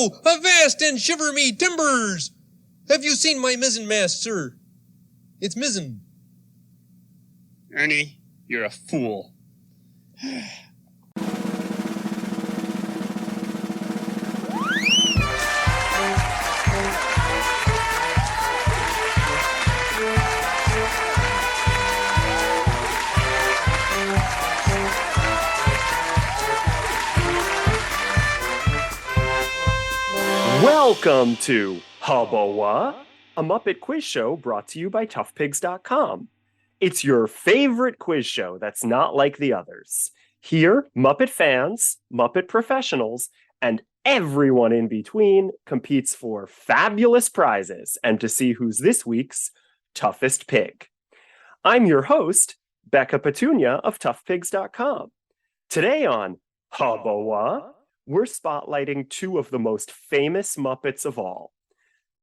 Ho! Avast and shiver me timbers! Have you seen my mizzenmast, sir? It's mizzen. Ernie, you're a fool. Welcome to Hubba-Wha, a Muppet quiz show brought to you by ToughPigs.com. It's your favorite quiz show that's not like the others. Here, Muppet fans, Muppet professionals, and everyone in between competes for fabulous prizes and to see who's this week's toughest pig. I'm your host, Becca Petunia of ToughPigs.com. Today on Hubba-Wha, we're spotlighting two of the most famous Muppets of all.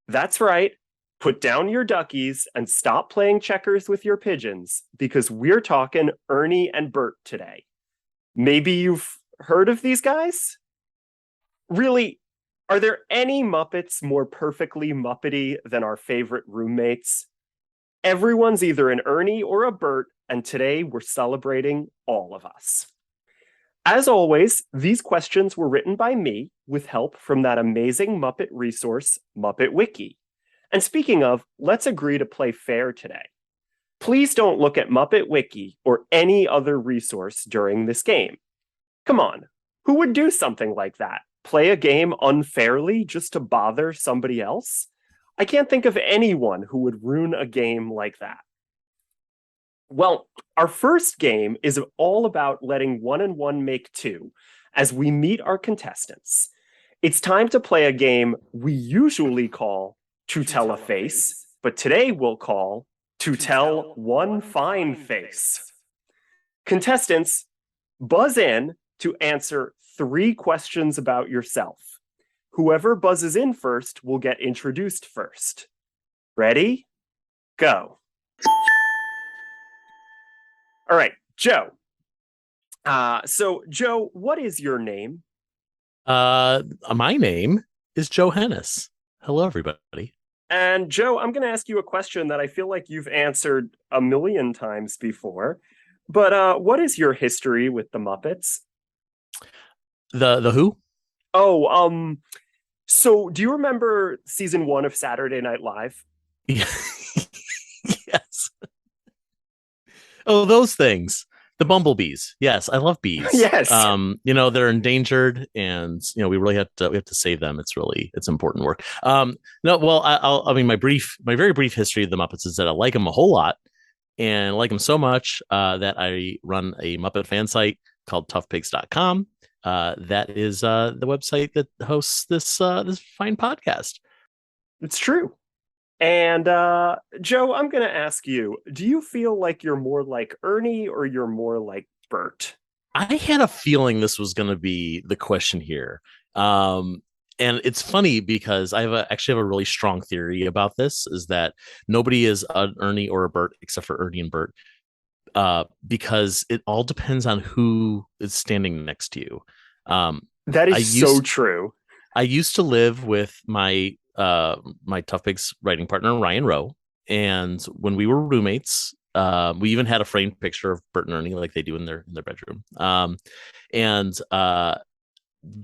That's right, put down your duckies and stop playing checkers with your pigeons, because we're talking Ernie and Bert today. Maybe you've heard of these guys? Really, are there any Muppets more perfectly Muppety than our favorite roommates? Everyone's either an Ernie or a Bert, and today we're celebrating all of us. As always, these questions were written by me with help from that amazing Muppet resource, Muppet Wiki. And speaking of, let's agree to play fair today. Please don't look at Muppet Wiki or any other resource during this game. Come on, who would do something like that? Play a game unfairly just to bother somebody else? I can't think of anyone who would ruin a game like that. Well, our first game is all about letting one and one make two as we meet our contestants. It's time to play a game we usually call To Tell a Face, but today we'll call To Tell One Fine Face. Contestants, buzz in to answer 3 questions about yourself. Whoever buzzes in first will get introduced first. Ready? Go. All right, Joe. So, Joe, what is your name? My name is Joe Hennes. Hello, everybody. And Joe, I'm going to ask you a question that I feel like you've answered a million times before. But what is your history with the Muppets? The who? Oh, so do you remember season 1 of Saturday Night Live? Yes. Oh, those things. The bumblebees. Yes, I love bees. Yes. They're endangered, and we really have to save them. It's important work. My very brief history of the Muppets is that I like them a whole lot, and I like them so much that I run a Muppet fan site called toughpigs.com. That is the website that hosts this fine podcast. It's true. And Joe, I'm going to ask you, do you feel like you're more like Ernie or you're more like Bert? I had a feeling this was going to be the question here. And it's funny because I actually have a really strong theory about this, is that nobody is an Ernie or a Bert except for Ernie and Bert, because it all depends on who is standing next to you. That is so true. I used to live with my Tough Pigs writing partner, Ryan Rowe. And when we were roommates, we even had a framed picture of Bert and Ernie like they do in their bedroom.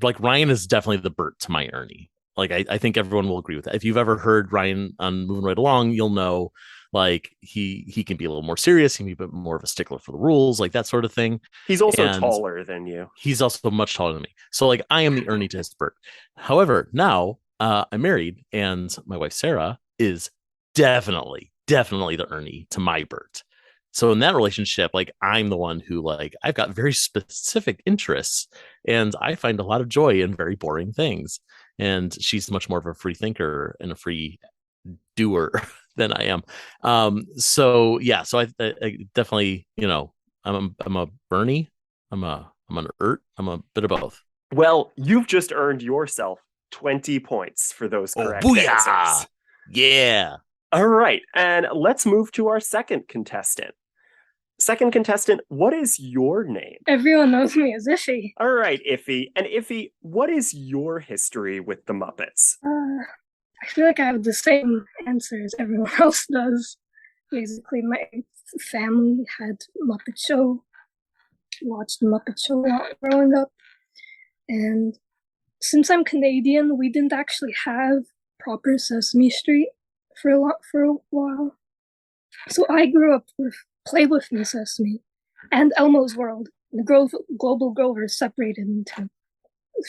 Like Ryan is definitely the Bert to my Ernie. Like I think everyone will agree with that. If you've ever heard Ryan on Moving Right Along, you'll know like he can be a little more serious. He can be a bit more of a stickler for the rules, like that sort of thing. He's also taller than you. He's also much taller than me. So like I am the Ernie to his Bert. However, now I'm married, and my wife Sarah is definitely the Ernie to my Bert. So in that relationship, like I'm the one who like I've got very specific interests, and I find a lot of joy in very boring things. And she's much more of a free thinker and a free doer than I am. So I definitely, I'm a Bernie, I'm an Ert, I'm a bit of both. Well, you've just earned yourself 20 points for those correct answers. Yeah. All right, and let's move to our second contestant. Second contestant, what is your name? Everyone knows me as Iffy. All right, Iffy. And Iffy, what is your history with the Muppets? I feel like I have the same answer as everyone else does. Basically, my family had Muppet Show, watched the Muppet Show a lot growing up. And since I'm Canadian, we didn't actually have proper Sesame Street for a while. So I grew up with Play With Me Sesame and Elmo's World. The Global Grover separated into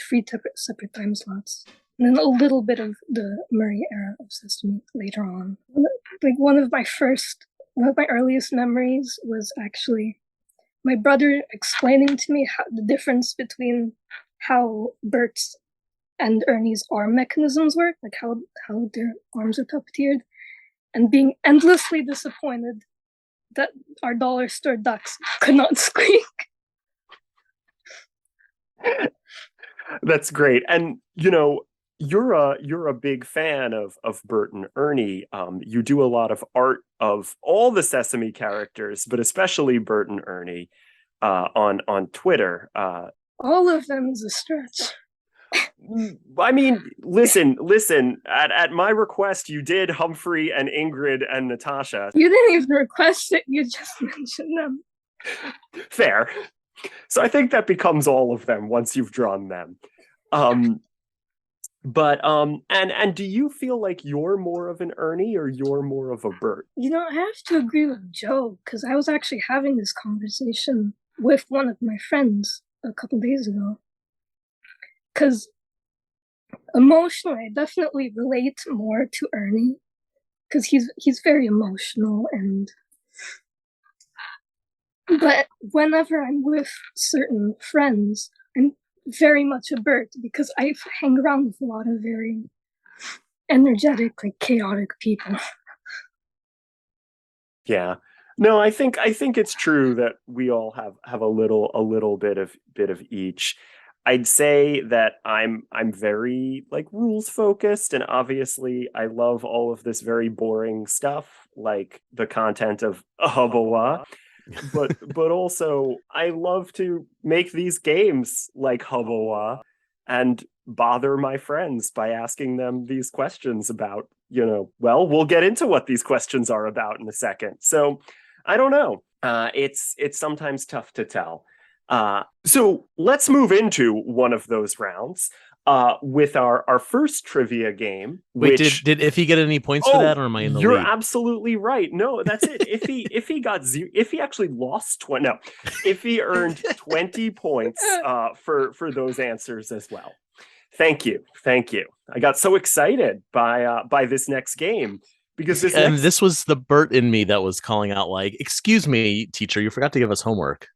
3 separate time slots. And then a little bit of the Murray era of Sesame later on. Like one of my earliest memories was actually my brother explaining to me the difference between how Bert's and Ernie's arm mechanisms work, like how their arms are puppeteered, and being endlessly disappointed that our dollar store ducks could not squeak. That's great. And you're a big fan of Bert and Ernie. You do a lot of art of all the Sesame characters, but especially Bert and Ernie on Twitter. All of them is a stretch. I mean, listen. At my request, you did Humphrey and Ingrid and Natasha. You didn't even request it. You just mentioned them. Fair. So I think that becomes all of them once you've drawn them. But do you feel like you're more of an Ernie or you're more of a Bert? I have to agree with Joe, because I was actually having this conversation with one of my friends a couple days ago. Because emotionally, I definitely relate more to Ernie, because he's very emotional, but whenever I'm with certain friends, I'm very much a Bert, because I hang around with a lot of very energetic, like chaotic people. Yeah. No, I think it's true that we all have a little bit of each. I'd say that I'm very like rules focused, and obviously I love all of this very boring stuff like the content of Hubba-Wha. But also I love to make these games like Hubba-Wha and bother my friends by asking them these questions about, well, we'll get into what these questions are about in a second. So I don't know. It's sometimes tough to tell. So let's move into one of those rounds with our first trivia game. Wait, did Iffy get any points for that, or am I in the You're lead? absolutely right. No, that's it. Iffy got zero. Iffy actually lost 20. No, Iffy earned 20 points for those answers as well. Thank you. I got so excited by this next game. Because this was the Bert in me that was calling out like, "Excuse me, teacher, you forgot to give us homework."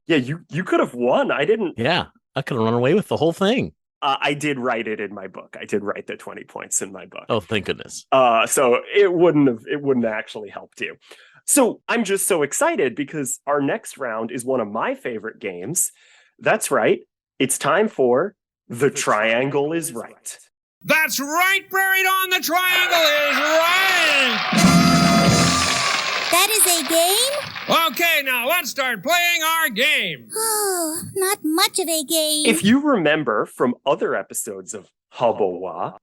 Yeah, you could have won. I didn't. Yeah, I could have run away with the whole thing. I did write it in my book. I did write the 20 points in my book. Oh, thank goodness. So it wouldn't have actually helped you. So I'm just so excited because our next round is one of my favorite games. That's right. It's time for The Triangle is Right. That's right, buried on the triangle is right! That is a game? Okay, now let's start playing our game. Oh, not much of a game. If you remember from other episodes of Hubba-Wha,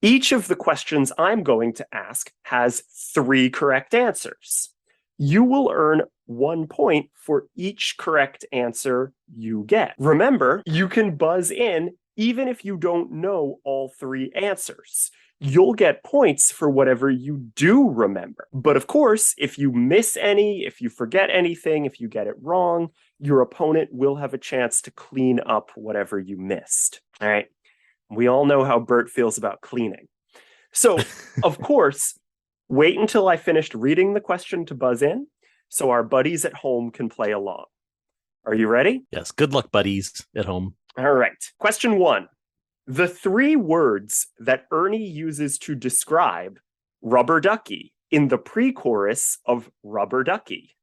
each of the questions I'm going to ask has 3 correct answers. You will earn 1 point for each correct answer you get. Remember, you can buzz in even if you don't know all 3 answers. You'll get points for whatever you do remember. But of course, if you miss any, if you forget anything, if you get it wrong, your opponent will have a chance to clean up whatever you missed. All right. We all know how Bert feels about cleaning. So, of course, wait until I finished reading the question to buzz in so our buddies at home can play along. Are you ready? Yes. Good luck, buddies at home. All right. Question 1. The 3 words that Ernie uses to describe Rubber Ducky in the pre-chorus of Rubber Ducky.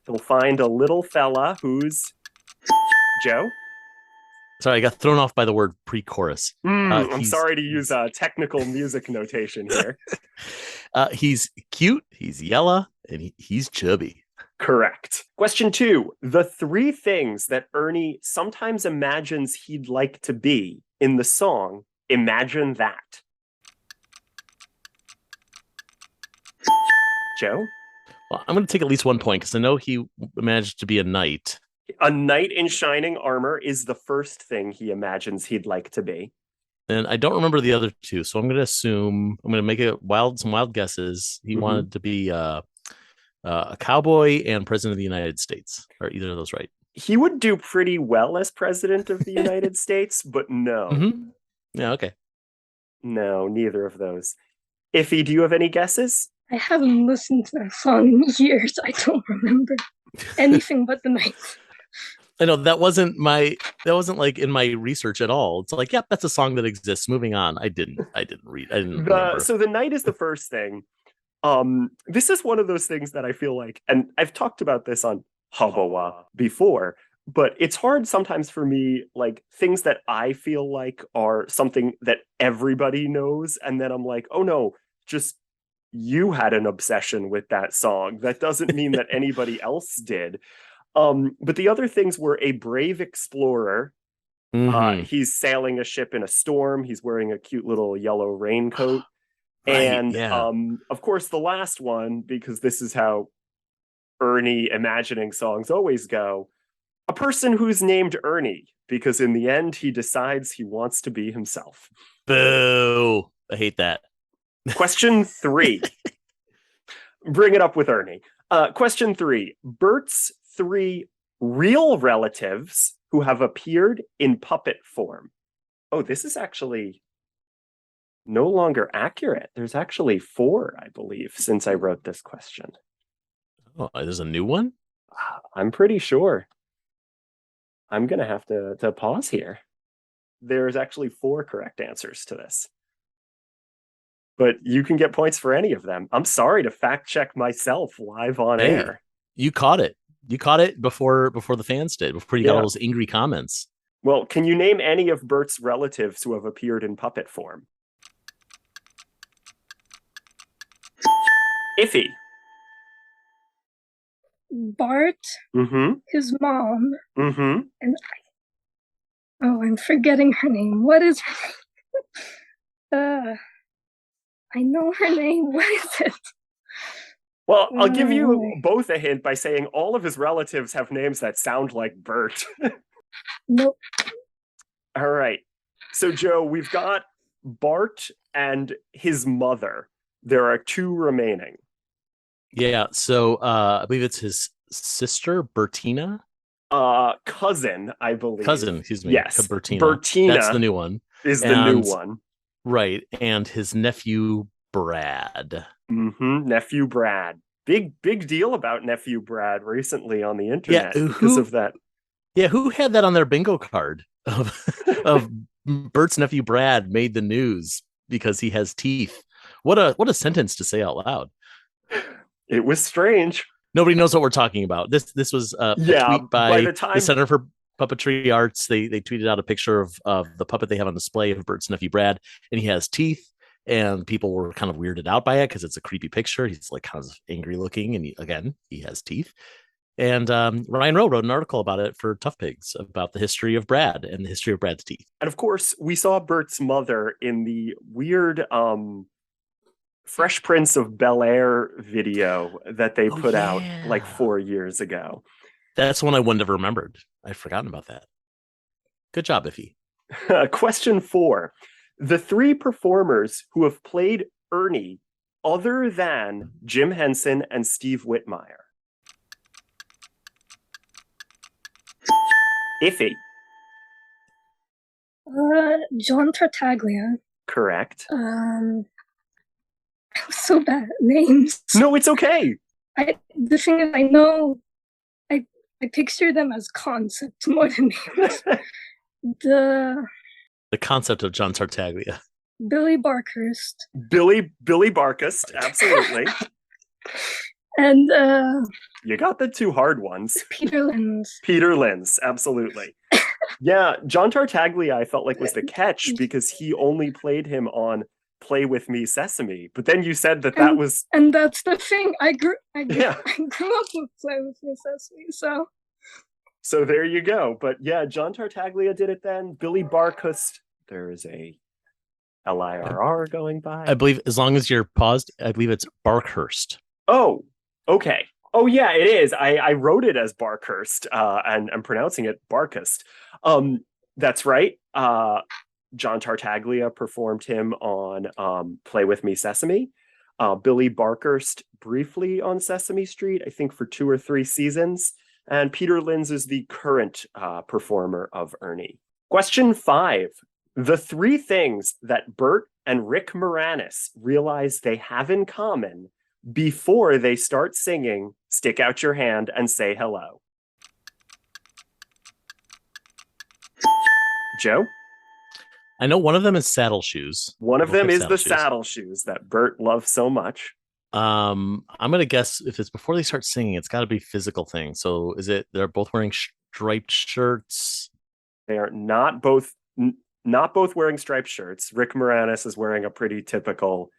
He'll find a little fella who's... Joe? Sorry, I got thrown off by the word pre-chorus. I'm sorry to use technical music notation here. He's cute, he's yellow, and he's chubby. Correct. Question 2. The 3 things that Ernie sometimes imagines he'd like to be in the song Imagine That. Joe? Well, I'm going to take at least 1 point because I know he managed to be a knight. A knight in shining armor is the first thing he imagines he'd like to be. And I don't remember the other 2, so I'm going to assume, I'm going to make some wild guesses. He wanted to be a cowboy and president of the United States. Are either of those right? He would do pretty well as president of the United States, but no. Mm-hmm. Yeah, okay. No, neither of those. Iffy, do you have any guesses? I haven't listened to that song in years. I don't remember anything but the night. I know that wasn't like in my research at all. It's like, yep, that's a song that exists. Moving on. I didn't remember. So the knight is the first thing. This is one of those things that I feel like, and I've talked about this on Hubba-Wha before, but it's hard sometimes for me, like things that I feel like are something that everybody knows, and then I'm like, oh no, just you had an obsession with that song. That doesn't mean that anybody else did. But the other things were a brave explorer. He's sailing a ship in a storm. He's wearing a cute little yellow raincoat. Right, and yeah. Of course, the last one, because this is how Ernie imagining songs always go, a person who's named Ernie, because in the end, he decides he wants to be himself. Boo. I hate that. Question 3. Bring it up with Ernie. Question 3. Bert's 3 real relatives who have appeared in puppet form. Oh, this is actually no longer accurate. There's actually 4, I believe, since I wrote this question. Oh, there's a new one? I'm pretty sure. I'm going to have to pause here. There's actually 4 correct answers to this. But you can get points for any of them. I'm sorry to fact check myself live on air. You caught it. You caught it before the fans did, before you got all those angry comments. Well, can you name any of Bert's relatives who have appeared in puppet form? Iffy. Bart, his mom, and I'm forgetting her name. What is her name? I know her name. What is it? Well, I'll give you both a hint by saying all of his relatives have names that sound like Bert. Nope. All right. So, Joe, we've got Bart and his mother. There are 2 remaining. Yeah. So I believe it's his sister, Bertina. Cousin, I believe. Cousin, excuse me. Yes. Bertina. That's the new one. Is the new one. Right. And his nephew, Brad. Nephew Brad. Big deal about nephew Brad recently on the internet because of that. Yeah, who had that on their bingo card of Bert's nephew Brad made the news because he has teeth? What a sentence to say out loud. It was strange. Nobody knows what we're talking about. This was a tweet by the Center for Puppetry Arts. They tweeted out a picture of the puppet they have on display of Bert's nephew Brad, and he has teeth. And people were kind of weirded out by it because it's a creepy picture. He's like kind of angry looking, and he has teeth. And Ryan Rowe wrote an article about it for ToughPigs about the history of Brad and the history of Brad's teeth. And of course, we saw Bert's mother in the weird Fresh Prince of Bel-Air video that they put out like 4 years ago. That's one I wouldn't have remembered. I'd forgotten about that. Good job, Iffy. Question 4. The 3 performers who have played Ernie other than Jim Henson and Steve Whitmire. Iffy. John Tartaglia. Correct. I'm so bad at names. No, it's okay. The thing is, I know, I picture them as concepts more than names. The concept of John Tartaglia. Billy Barkhurst. Billy Barkhurst, absolutely. And you got the 2 hard ones. Peter Linz, absolutely. Yeah, John Tartaglia I felt like was the catch because he only played him on Play With Me Sesame, but then you said that was... And that's the thing. I grew up Yeah. with Play With Me Sesame, So there you go. But yeah, John Tartaglia did it then. Billy Barkus. There is a LIRR going by. I believe as long as you're paused, I believe it's Barkhurst. Oh, okay. Oh yeah, it is. I wrote it as Barkhurst, and I'm pronouncing it Barkust. That's right. John Tartaglia performed him on Play With Me Sesame. Billy Barkhurst briefly on Sesame Street, I think for 2 or 3 seasons. And Peter Linz is the current performer of Ernie. Question 5. The 3 things that Bert and Rick Moranis realize they have in common before they start singing Stick Out Your Hand and Say Hello. Joe? I know one of them is saddle shoes. One of them is the saddle shoes that Bert loves so much. I'm gonna guess if it's before they start singing, it's got to be physical thing. So is it they're both wearing striped shirts? They are not both wearing striped shirts. Rick Moranis is wearing a pretty typical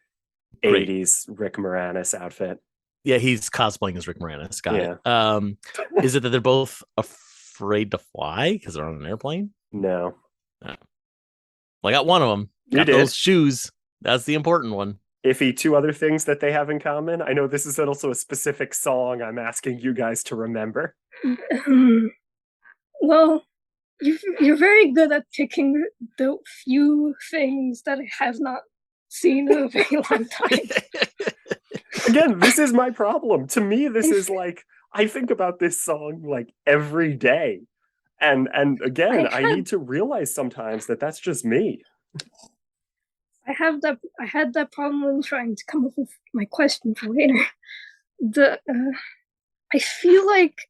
80s Rick Moranis outfit. Yeah, he's cosplaying as Rick Moranis. Got it. Is it that they're both afraid to fly because they're on an airplane? No. Well, I got one of them. Got those shoes. That's the important one. Iffy, 2 other things that they have in common. I know this is also a specific song I'm asking you guys to remember. Well, you're very good at picking the few things that I have not seen in a very long time. Again, this is my problem. To me, this is like, I think about this song like every day. And again, I need to realize sometimes that that's just me. I had that problem when trying to come up with my question for later. I feel like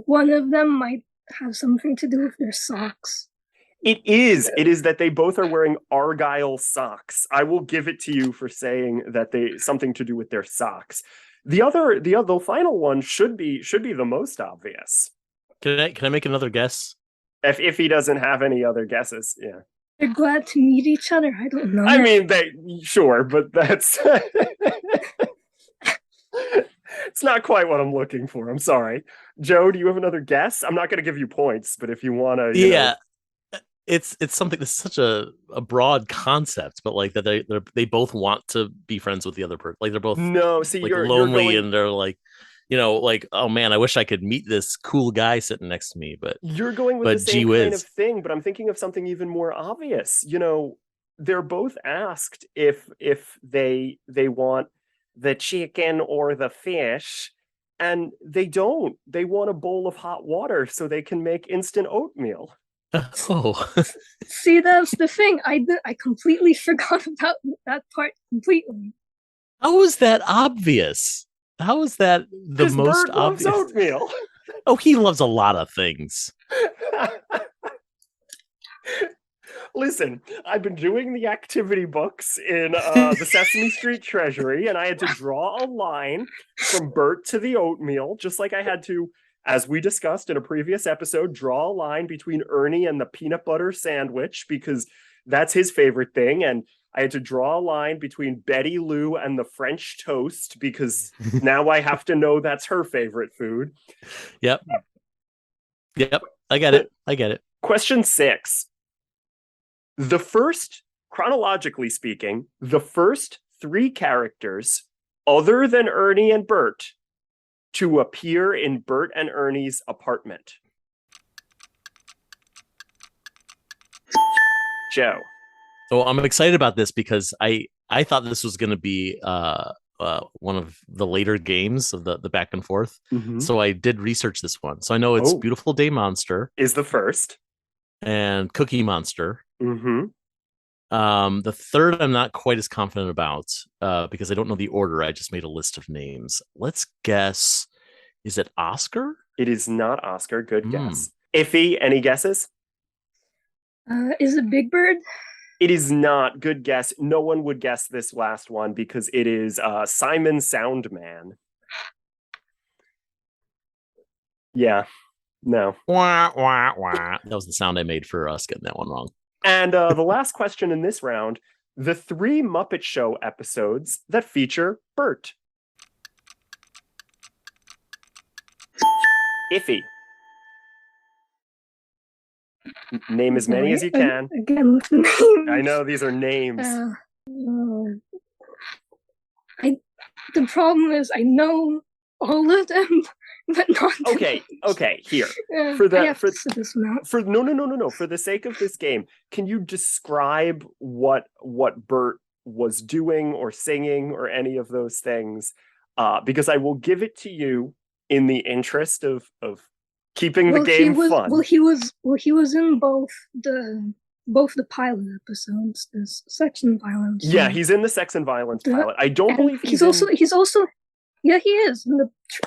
one of them might have something to do with their socks. It is that they both are wearing Argyle socks. I will give it to you for saying that they something to do with their socks. The final one should be the most obvious. Can I make another guess? If he doesn't have any other guesses, yeah. They're glad to meet each other. I don't know. I mean, sure, but that's it's not quite what I'm looking for. I'm sorry. Joe, do you have another guess? I'm not going to give you points, but if you want to, yeah. It's something that's such a broad concept, but like that they both want to be friends with the other person. Like they're both you're lonely and they're like, like, oh man, I wish I could meet this cool guy sitting next to me. But you're going with the same kind of thing. But I'm thinking of something even more obvious. They're both asked if they want the chicken or the fish, and they don't. They want a bowl of hot water so they can make instant oatmeal. Oh, see, that's the thing. I completely forgot about that part completely. How is that obvious? How is that the most Bert obvious? Loves oatmeal. Oh, he loves a lot of things. Listen, I've been doing the activity books in the Sesame Street Treasury, and I had to draw a line from Bert to the oatmeal, just like I had to, as we discussed in a previous episode, draw a line between Ernie and the peanut butter sandwich, because that's his favorite thing. And I had to draw a line between Betty Lou and the French toast, because now I have to know that's her favorite food. Yep. I get it. Question 6. Chronologically speaking, the first 3 characters other than Ernie and Bert to appear in Bert and Ernie's apartment. Joe. So I'm excited about this because I thought this was going to be one of the later games of the back and forth. Mm-hmm. So I did research this one. So I know it's Beautiful Day Monster is the first, and Cookie Monster. Mm-hmm. The third I'm not quite as confident about because I don't know the order. I just made a list of names. Let's guess. Is it Oscar? It is not Oscar. Good guess. Iffy, any guesses? Is it Big Bird? It is not. Good guess. No one would guess this last one because it is Simon Soundman. Yeah. No. Wah, wah, wah. That was the sound I made for us getting that one wrong. And the last question in this round, the 3 Muppet Show episodes that feature Bert. Iffy. Name as many as you can. Again with the names. I know these are names. The problem is I know all of them, but not. Okay. Here I have to sit this one out. No. For the sake of this game, can you describe what Bert was doing or singing or any of those things? Because I will give it to you in the interest of keeping the game fun. He was in both the pilot episodes, the sex and violence. Yeah, he's in the sex and violence pilot. I don't believe he's also yeah, he is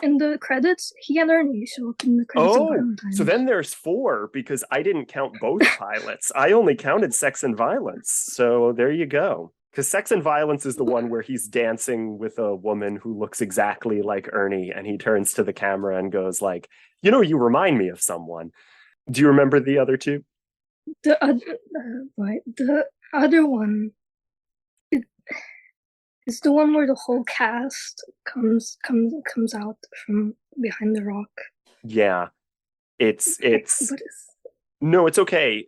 in the credits. He and Ernie show up in the credits. Oh, so then there's 4 because I didn't count both pilots. I only counted sex and violence. So there you go. Because sex and violence is the one where he's dancing with a woman who looks exactly like Ernie, and he turns to the camera and goes like, you remind me of someone. Do you remember the other 2? The other one is the one where the whole cast comes out from behind the rock. Yeah, it's no, it's okay.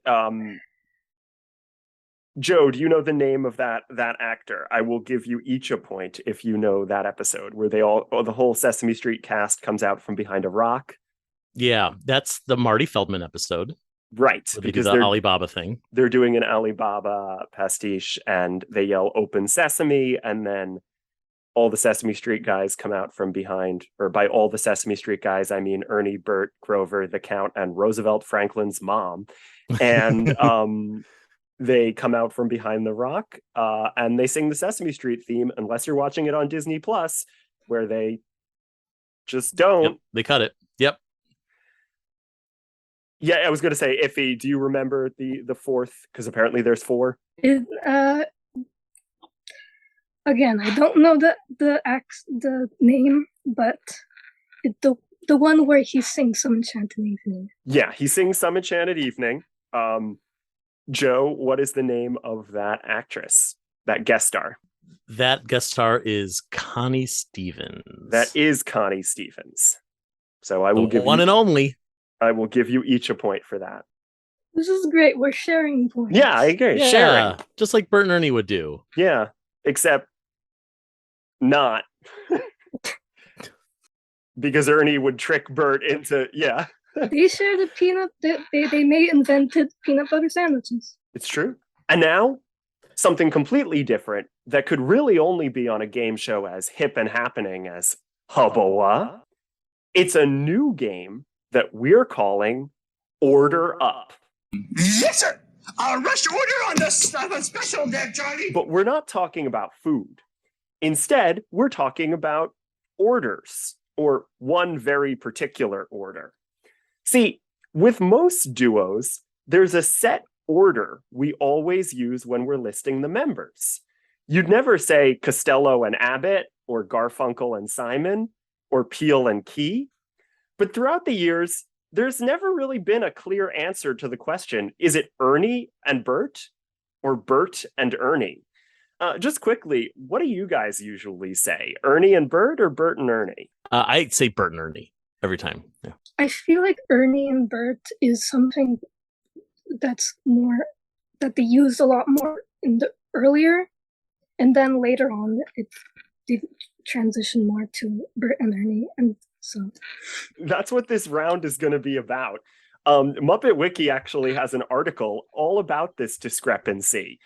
Joe, do you know the name of that actor? I will give you each a point if you know that episode where the whole Sesame Street cast comes out from behind a rock. Yeah, that's the Marty Feldman episode. Right, because the Alibaba thing. They're doing an Alibaba pastiche, and they yell "Open Sesame," and then all the Sesame Street guys come out from behind. Or by all the Sesame Street guys, I mean Ernie, Bert, Grover, the Count, and Roosevelt Franklin's mom. And they come out from behind the rock, and they sing the Sesame Street theme, unless you're watching it on Disney Plus, where they just don't. Yep, they cut it. Yep. Yeah, I was going to say, Iffy, do you remember the 4th? Because apparently there's 4. Again, I don't know the name, but the one where he sings Some Enchanted Evening. Yeah, he sings Some Enchanted Evening. Joe, what is the name of that actress, that guest star? That guest star is Connie Stevens. That is Connie Stevens. So I will give one and only. I will give you each a point for that. This is great. We're sharing points. Yeah, I agree. Yeah, sharing. Just like Bert and Ernie would do. Yeah, except not. Because Ernie would trick Bert into, yeah. They share the peanut, they may invented peanut butter sandwiches. It's true. And now, something completely different that could really only be on a game show as hip and happening as Hubba-Wha. It's a new game that we're calling Order Up. Yes, sir. I'll rush order on the special there, Charlie. But we're not talking about food. Instead, we're talking about orders, or one very particular order. See, with most duos, there's a set order we always use when we're listing the members. You'd never say Costello and Abbott, or Garfunkel and Simon, or Peel and Key. But throughout the years, there's never really been a clear answer to the question, is it Ernie and Bert, or Bert and Ernie? Just quickly, what do you guys usually say? Ernie and Bert, or Bert and Ernie? I'd say Bert and Ernie every time. Yeah. I feel like Ernie and Bert is something that's more, that they used a lot more in the earlier, and then later on they transition more to Bert and Ernie, and so that's what this round is going to be about. Muppet Wiki actually has an article all about this discrepancy,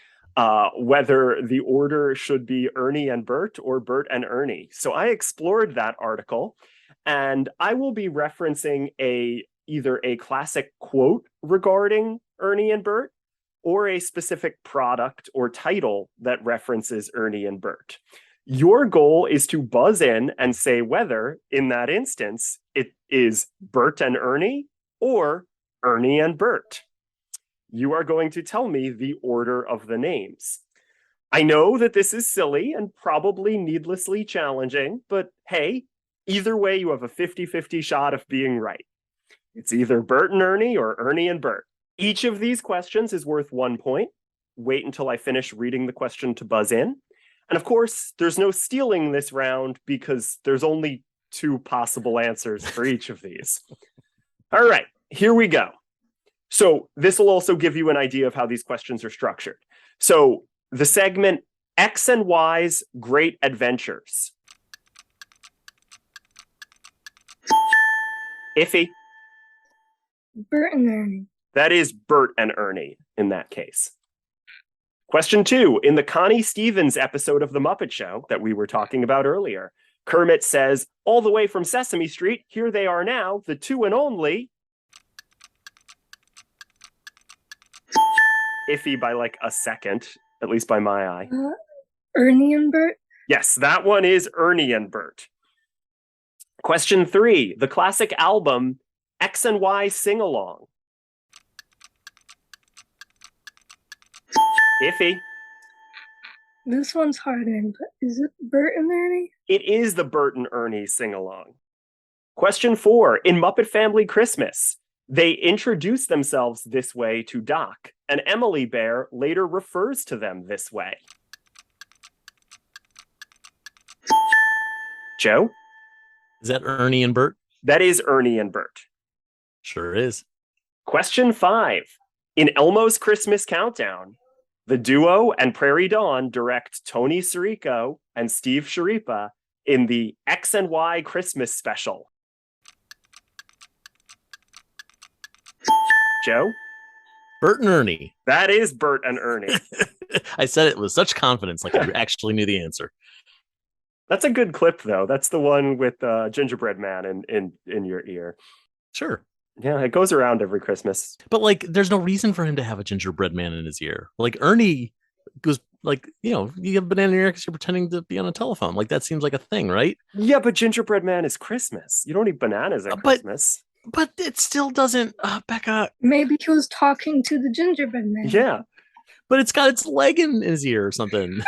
whether the order should be Ernie and Bert or Bert and Ernie. So I explored that article, and I will be referencing either a classic quote regarding Ernie and Bert, or a specific product or title that references Ernie and Bert. Your goal is to buzz in and say whether, in that instance, it is Bert and Ernie or Ernie and Bert. You are going to tell me the order of the names. I know that this is silly and probably needlessly challenging, but hey, either way, you have a 50-50 shot of being right. It's either Bert and Ernie or Ernie and Bert. Each of these questions is worth 1 point. wait until I finish reading the question to buzz in. And of course, there's no stealing this round because there's only 2 possible answers for each of these. All right, here we go. So this will also give you an idea of how these questions are structured. So the segment X and Y's Great Adventures. Iffy. Bert and Ernie. That is Bert and Ernie in that case. Question 2. In the Connie Stevens episode of The Muppet Show that we were talking about earlier, Kermit says, all the way from Sesame Street, here they are now, the 2 and only... Iffy by like a second, at least by my eye. Ernie and Bert. Yes, that one is Ernie and Bert. Question 3. The classic album X and Y Sing Along. Iffy. This one's harder, but is it Bert and Ernie? It is the Bert and Ernie Sing Along. Question 4. In Muppet Family Christmas, they introduce themselves this way to Doc, and Emily Bear later refers to them this way. Joe? Is that Ernie and Bert? That is Ernie and Bert. Sure is. Question 5. In Elmo's Christmas Countdown, the duo and Prairie Dawn direct Tony Sirico and Steve Sharipa in the X and Y Christmas special. Joe? Bert and Ernie. That is Bert and Ernie. I said it with such confidence, like I actually knew the answer. That's a good clip, though. That's the one with Gingerbread Man in your ear. Sure. Yeah, it goes around every Christmas. But like, there's no reason for him to have a gingerbread man in his ear. Like Ernie goes like, you know, you have a banana in your ear because you're pretending to be on a telephone. Like that seems like a thing, right? Yeah, but Gingerbread Man is Christmas. You don't eat bananas at Christmas. But it still doesn't, Becca. Maybe he was talking to the gingerbread man. Yeah. But it's got its leg in his ear or something.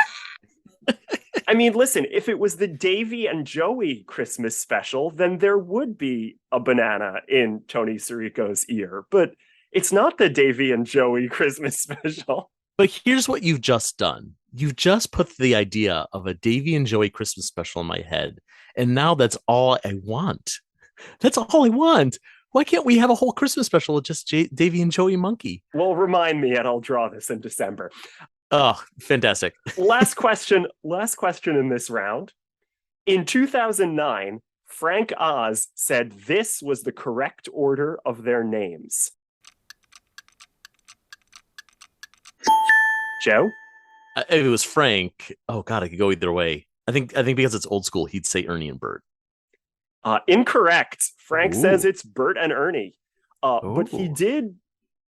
I mean, listen, if it was the Davy and Joey Christmas special, then there would be a banana in Tony Sirico's ear. But it's not the Davy and Joey Christmas special. But here's what you've just done. You've just put the idea of a Davy and Joey Christmas special in my head. And now that's all I want. That's all I want. Why can't we have a whole Christmas special with just Davy and Joey Monkey? Well, remind me and I'll draw this in December. Oh, fantastic. Last question in this round. In 2009, Frank Oz said this was the correct order of their names. Joe? If it was Frank, oh God, I could go either way. I think because it's old school, he'd say Ernie and Bert. Incorrect. Frank Ooh. says it's Bert and Ernie. But he did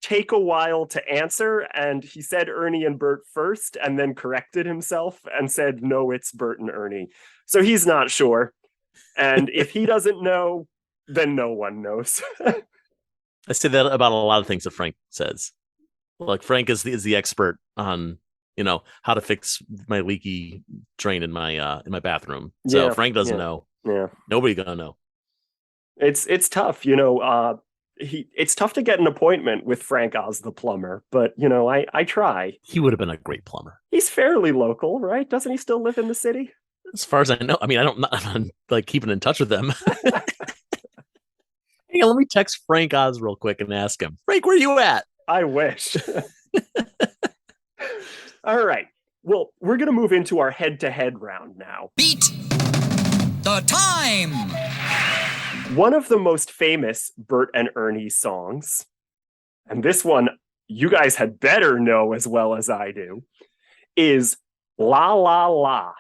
take a while to answer, and he said Ernie and Bert first, and then corrected himself and said, no, it's Bert and Ernie. So he's not sure. And if he doesn't know, then no one knows. I say that about a lot of things that Frank says. Like Frank is the expert on, you know, how to fix my leaky drain in my bathroom. So Frank doesn't know. Yeah. Nobody gonna know. It's tough, you know. It's tough to get an appointment with Frank Oz the plumber, but you know, I try. He would have been a great plumber. He's fairly local, right? Doesn't he still live in the city? As far as I know. I mean, I'm like keeping in touch with them. Hang on, let me text Frank Oz real quick and ask him. Frank, where you at? I wish. All right. Well, we're going to move into our head-to-head round now. Beat the time! One of the most famous Bert and Ernie songs, and this one you guys had better know as well as I do, is La La La,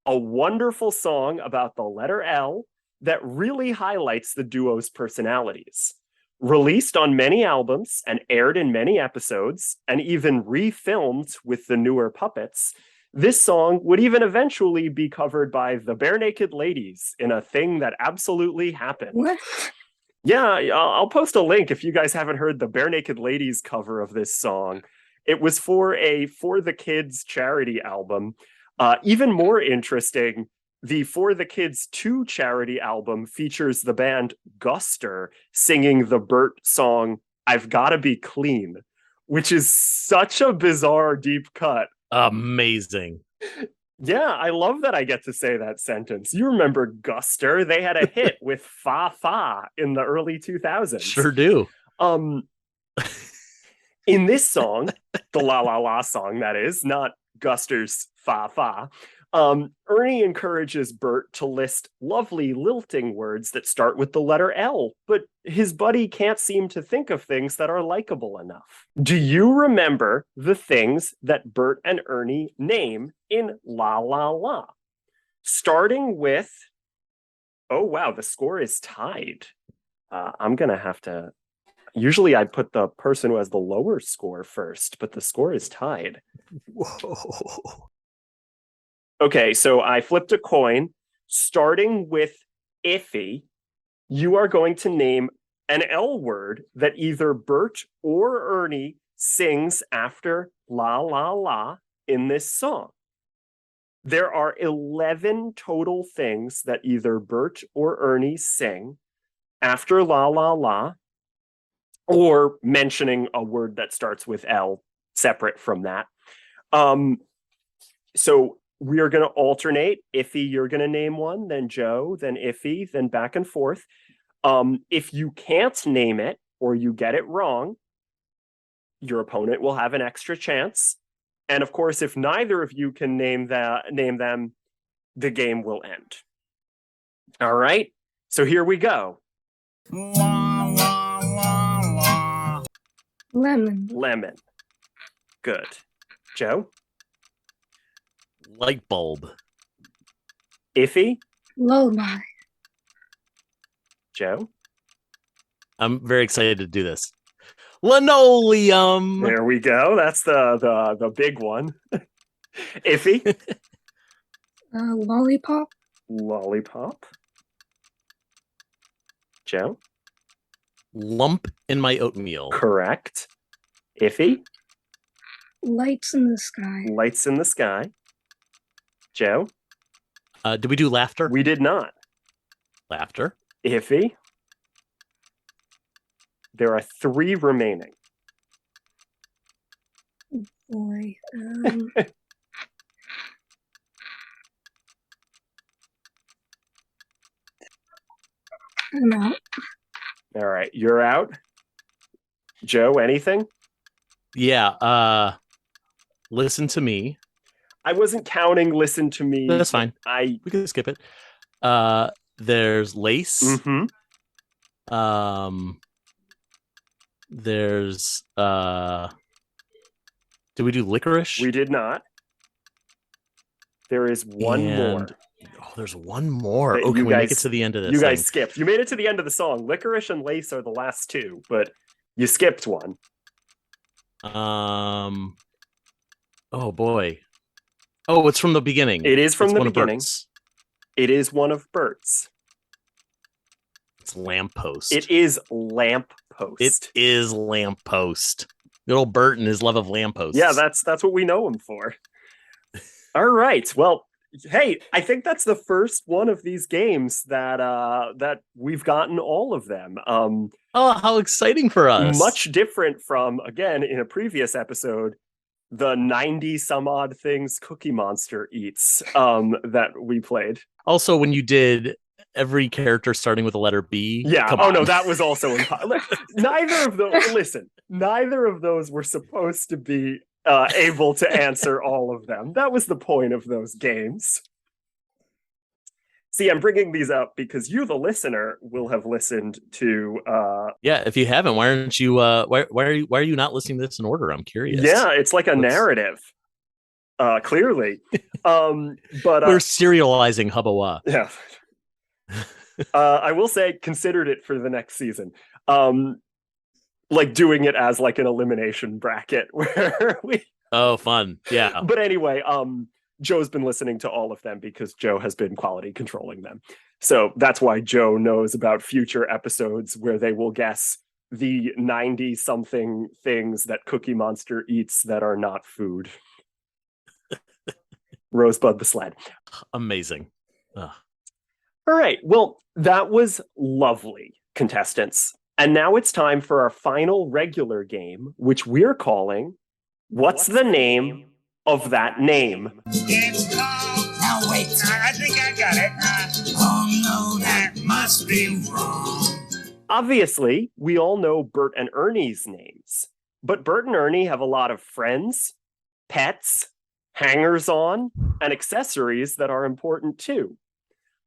a wonderful song about the letter L that really highlights the duo's personalities. Released on many albums and aired in many episodes, and even refilmed with the newer puppets, this song would even eventually be covered by the Bare Naked Ladies in a thing that absolutely happened. What? Yeah, I'll post a link if you guys haven't heard the Bare Naked Ladies cover of this song. It was for a For the Kids charity album. Even more interesting, the For the Kids 2 charity album features the band Guster singing the Bert song, I've Gotta Be Clean, which is such a bizarre deep cut. Amazing. Yeah, I love that I get to say that sentence. You remember Guster? They had a hit with Fa Fa in the early 2000s. Sure do. In this song, the La La La song, that is, not Guster's Fa Fa, Ernie encourages Bert to list lovely lilting words that start with the letter L, but his buddy can't seem to think of things that are likable enough. Do you remember the things that Bert and Ernie name in La La La? Starting with, oh wow, the score is tied. I'm going to have to, usually I put the person who has the lower score first, but the score is tied. Whoa. Okay, so I flipped a coin. Starting with Iffy, you are going to name an L word that either Bert or Ernie sings after La La La in this song. There are 11 total things that either Bert or Ernie sing after La La La, or mentioning a word that starts with L separate from that. So we are going to alternate. Iffy, you're going to name one, then Joe, then Iffy, then back and forth. If you can't name it or you get it wrong, your opponent will have an extra chance. And of course, if neither of you can name them, the game will end. All right, so here we go. Lemon. Lemon. Good. Joe? Light bulb. Iffy? Lullaby. Joe? I'm very excited to do this. Linoleum. There we go. That's the big one. Iffy? Lollipop. Lollipop. Joe? Lump in my oatmeal. Correct. Iffy? Lights in the sky. Lights in the sky. Joe? Did we do laughter? We did not. Laughter. Iffy? There are 3 remaining. Boy. I'm out. All right, you're out. Joe, anything? Yeah. Listen to me. I wasn't counting listen to me. That's fine. We can skip it. There's lace. Mm-hmm. There's did we do licorice? We did not. There is one more. Oh, there's one more. That Oh, can we guys, make it to the end of this? You guys skipped. You made it to the end of the song. Licorice and lace are the last 2, but you skipped one. Oh boy. Oh, it's from the beginning. It is from it's the one of beginning. Bert's. It is one of Bert's. It's lamppost. It is lamppost. It is lamppost. Good old Bert and his love of lampposts. Yeah, that's what we know him for. All right. Well, hey, I think that's the first one of these games that we've gotten all of them. Oh, how exciting for us. Much different from, again, in a previous episode, the 90 some odd things Cookie Monster eats that we played. Also, when you did every character starting with the letter B. Yeah. Come oh on. no, that was also impossible. Neither of those. Listen, neither of those were supposed to be able to answer all of them. That was the point of those games. See, I'm bringing these up because you, the listener, will have listened to. Yeah, if you haven't, why aren't you? Why are you not listening to this in order? I'm curious. Yeah, it's like a narrative. Clearly, but we're serializing Hubba-Wha. Yeah. I will say, considered it for the next season. Like doing it as like an elimination bracket where we. Oh, fun! Yeah. But anyway, Joe's been listening to all of them because Joe has been quality controlling them. So that's why Joe knows about future episodes where they will guess the 90-something things that Cookie Monster eats that are not food. Rosebud the sled. Amazing. All right. Well, that was lovely, contestants. And now it's time for our final regular game, which we're calling What's the Name of That Name? It's called. Now wait. I think I got it. Oh no, that must be wrong. Obviously, we all know Bert and Ernie's names, but Bert and Ernie have a lot of friends, pets, hangers-on, and accessories that are important too.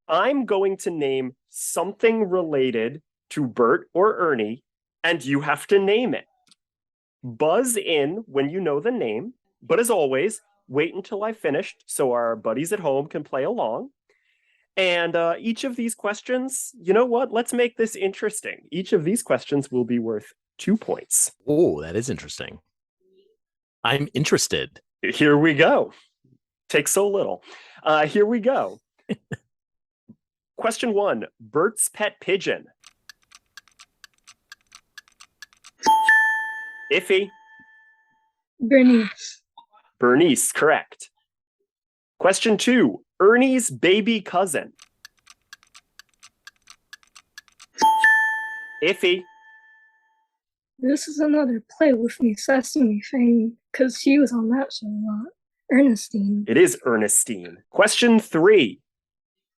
I'm going to name something related to Bert or Ernie, and you have to name it. Buzz in when you know the name, but as always, wait until I've finished so our buddies at home can play along. And each of these questions, you know what? Let's make this interesting. Each of these questions will be worth 2 points. Oh, that is interesting. I'm interested. Here we go. Takes so little. Here we go. Question 1, Bert's pet pigeon. Iffy. Bernice. Bernice, correct. Question 2, Ernie's baby cousin. Iffy. This is another Play With Me Sesame thing, because she was on that show a lot. Ernestine. It is Ernestine. Question 3,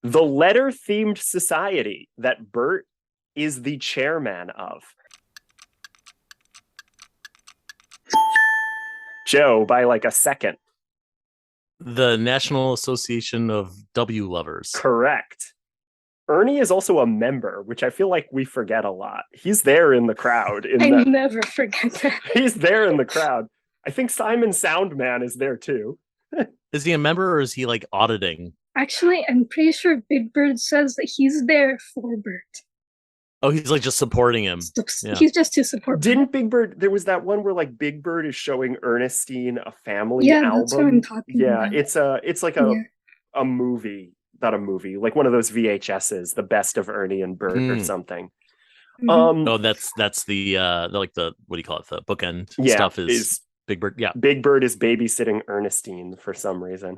the letter-themed society that Bert is the chairman of. Joe, by like a second. The National Association of W Lovers. Correct. Ernie is also a member, which I feel like we forget a lot. He's there in the crowd. I never forget that. He's there in the crowd. I think Simon Soundman is there too. Is he a member or is he like auditing? Actually, I'm pretty sure Big Bird says that he's there for Bert. Oh, he's like just supporting him. Yeah. He's just to support. Didn't Big Bird? There was that one where like Big Bird is showing Ernestine a family album. That's what I'm talking about. It's like a movie, not a movie, like one of those VHSs, the best of Ernie and Bert or something. Mm-hmm. Oh, that's the like the what do you call it? The bookend stuff is Big Bird. Yeah, Big Bird is babysitting Ernestine for some reason.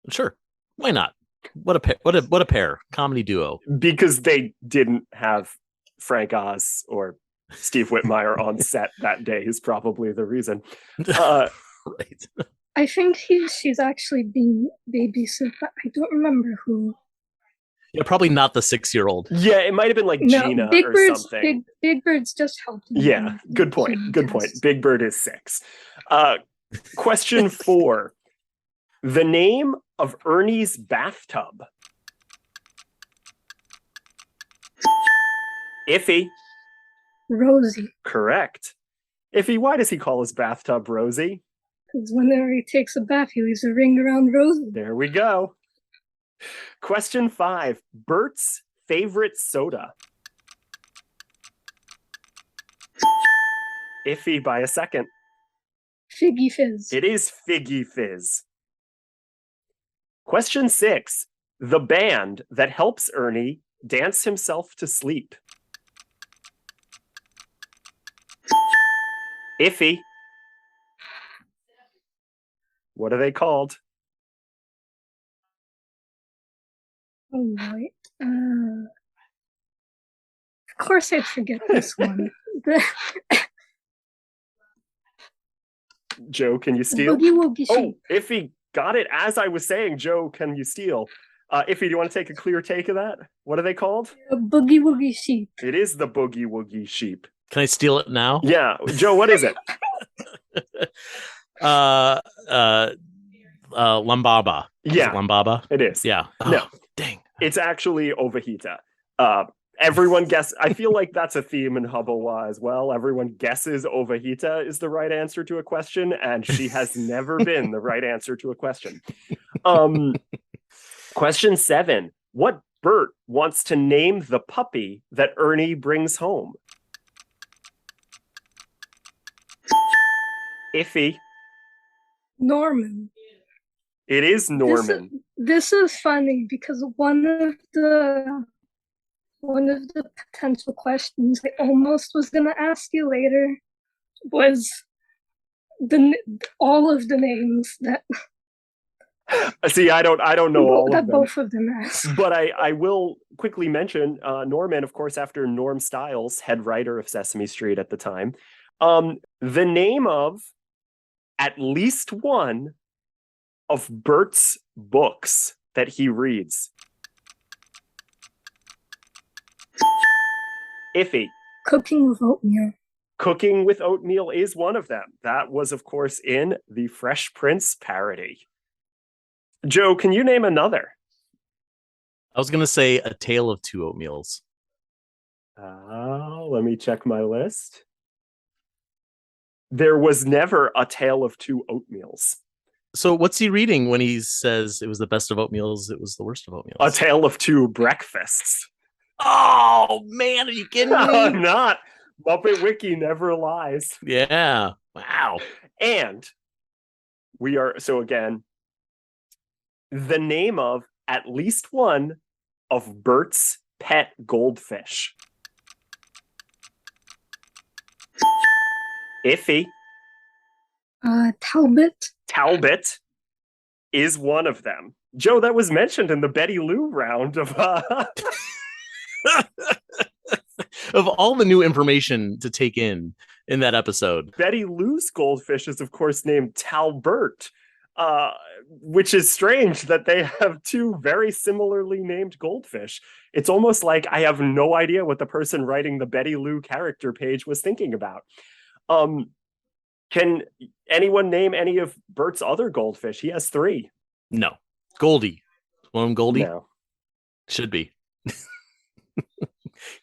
Sure, why not? What a pair, comedy duo. Because they didn't have Frank Oz or Steve Whitmire on set that day is probably the reason. Right. I think she's actually being babysit, but I don't remember who. Yeah, probably not the 6-year-old. Yeah, it might have been like Gina or something. Big Bird's just helping. Yeah, good point. Good point. Big Bird is 6. Question 4. The name of Ernie's bathtub. Iffy. Rosie. Correct. Iffy, why does he call his bathtub Rosie? Because whenever he takes a bath, he leaves a ring around Rosie. There we go. Question 5. Bert's favorite soda. Iffy by a second. Figgy Fizz. It is Figgy Fizz. Question 6. The band that helps Ernie dance himself to sleep. Iffy. What are they called? Oh boy. Of course I'd forget this one. Joe, can you steal? Boogie Woogie Sheep. Oh, Iffy got it as I was saying. Joe, can you steal? Iffy, do you want to take a clear take of that? What are they called? Boogie Woogie Sheep. It is the Boogie Woogie Sheep. Can I steal it now? Yeah. Joe, what is it? Lambaba. Yeah. Is it Lambaba? It is. Yeah. No. Dang. It's actually Ovahita. Everyone guess. I feel like that's a theme in Hubba-Wha as well. Everyone guesses Ovahita is the right answer to a question, and she has never been the right answer to a question. Question 7. What Bert wants to name the puppy that Ernie brings home? Iffy. Norman. It is Norman. This is funny because one of the potential questions I almost was going to ask you later was all of the names that See, I don't know all of that them. both of them asked. But I will quickly mention Norman, of course, after Norm Stiles, head writer of Sesame Street at the time. The name of at least one of Bert's books that he reads. Iffy. Cooking with oatmeal. Cooking with Oatmeal is one of them. That was, of course, in the Fresh Prince parody. Joe, can you name another? I was going to say A Tale of Two Oatmeals. Let me check my list. There was never A Tale of Two Oatmeals. So what's he reading when he says it was the best of oatmeals, it was the worst of oatmeals? A Tale of Two Breakfasts. Oh, man, are you kidding me? I'm not. Muppet Wiki never lies. Yeah. Wow. And we are, so again, the name of at least one of Bert's pet goldfish. Iffy. Talbot. Talbot is one of them. Joe, that was mentioned in the Betty Lou round of Of all the new information to take in that episode. Betty Lou's goldfish is, of course, named Talbert, which is strange that they have two very similarly named goldfish. It's almost like I have no idea what the person writing the Betty Lou character page was thinking about. Can anyone name any of Bert's other goldfish? He has 3. No. Goldie. One of them Goldie? No. Should be.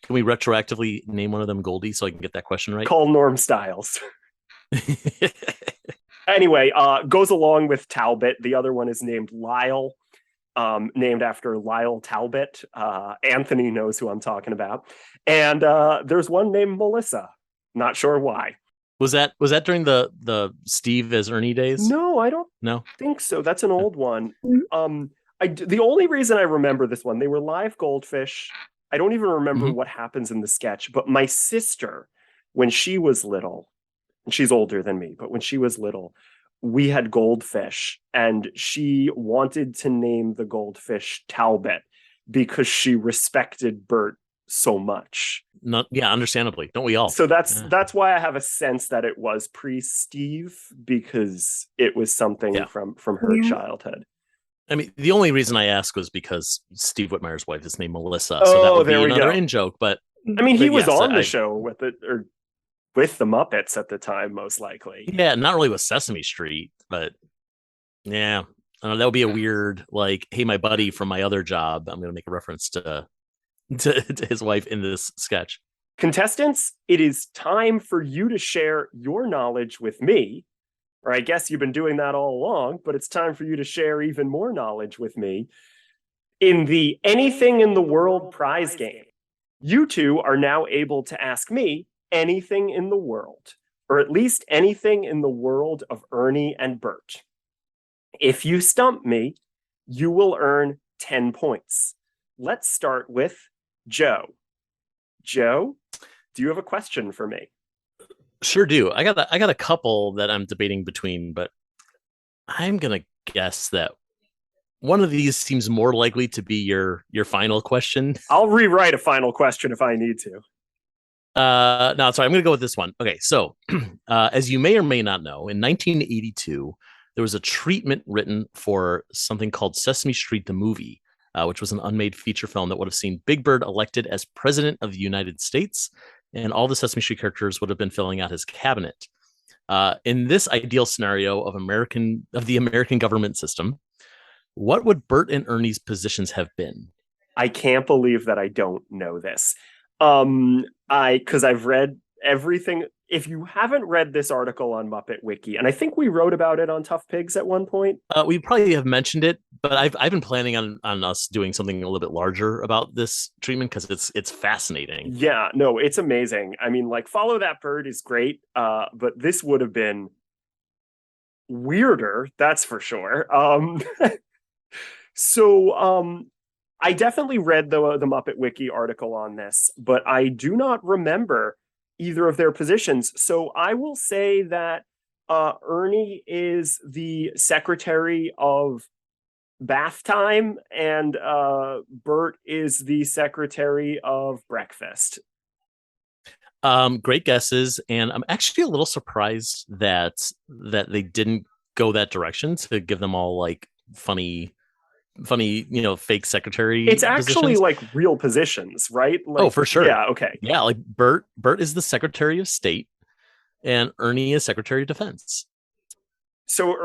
Can we retroactively name one of them Goldie so I can get that question right? Call Norm Stiles. Anyway, goes along with Talbot. The other one is named Lyle, named after Lyle Talbot. Anthony knows who I'm talking about. And there's one named Melissa. Not sure why. Was that during the Steve as Ernie days? No, I don't think so. That's an old one. The only reason I remember this one, they were live goldfish. I don't even remember what happens in the sketch, but my sister, when she was little, and she's older than me, but when she was little, we had goldfish, and she wanted to name the goldfish Talbot because she respected Bert so much. Understandably. Don't we all? So that's why I have a sense that it was pre-Steve, because it was something from her childhood. I mean, the only reason I asked was because Steve Whitmire's wife is named Melissa, so that would be another in-joke. But I mean, he was on the show with it, or with the Muppets at the time, most likely. Yeah, not really with Sesame Street, but yeah, I don't know, that would be a weird, like, hey, my buddy from my other job. I'm going to make a reference to his wife in this sketch. Contestants, it is time for you to share your knowledge with me. Or I guess you've been doing that all along, but it's time for you to share even more knowledge with me in the Anything in the World prize game. You two are now able to ask me anything in the world, or at least anything in the world of Ernie and Bert. If you stump me, you will earn 10 points. Let's start with Joe. Joe, do you have a question for me? Sure do. I got a couple that I'm debating between, but I'm gonna guess that one of these seems more likely to be your final question. I'll rewrite a final question if I need to. No, sorry, I'm gonna go with this one. Okay, so as you may or may not know, in 1982, there was a treatment written for something called Sesame Street the Movie, which was an unmade feature film that would have seen Big Bird elected as president of the United States, and all the Sesame Street characters would have been filling out his cabinet. In this ideal scenario of the American government system, what would Bert and Ernie's positions have been? I can't believe that I don't know this. Because I've read everything. If you haven't read this article on Muppet Wiki, and I think we wrote about it on ToughPigs at one point. We probably have mentioned it, but I've been planning on us doing something a little bit larger about this treatment because it's fascinating. Yeah, no, it's amazing. I mean, like, Follow That Bird is great, but this would have been weirder, that's for sure. So I definitely read the Muppet Wiki article on this, but I do not remember either of their positions. So I will say that Ernie is the Secretary of bath time, and Bert is the secretary of breakfast. Great guesses, and I'm actually a little surprised that they didn't go that direction to give them all like funny, fake secretary. It's actually positions. like real positions, right? Like, Oh, for sure. Yeah. Okay. Yeah, like Bert is the Secretary of State, and Ernie is Secretary of Defense. So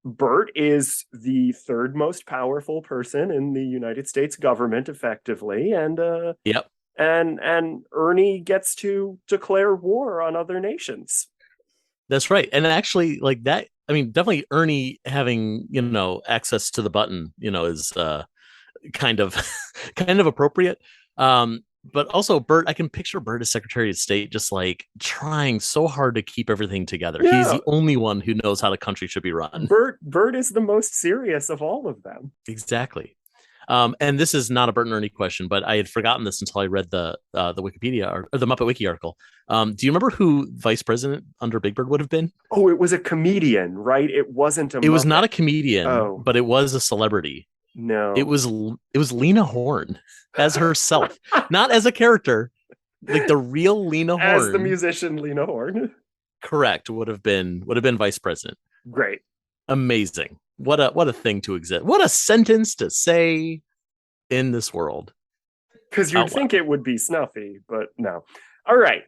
Bert is the third most powerful person in the United States government, effectively, and yep. And Ernie gets to declare war on other nations. That's right. And actually, like that, I mean, definitely Ernie having, access to the button, is kind of appropriate. But also Bert, I can picture Bert as Secretary of State just like trying so hard to keep everything together. Yeah. He's the only one who knows how the country should be run. Bert is the most serious of all of them. Exactly. And this is not a Bert and Ernie question, but I had forgotten this until I read the Wikipedia or the Muppet Wiki article. Do you remember who vice president under Big Bird would have been? Oh, it was a comedian, right? It wasn't a Muppet. It was not a comedian, but it was a celebrity. No. It was Lena Horne as herself, not as a character, like the real Lena Horne. As the musician Lena Horne. Correct. Would have been vice president. Great. Amazing. What a thing to exist. What a sentence to say in this world. Because you'd think it would be snuffy, but no. All right.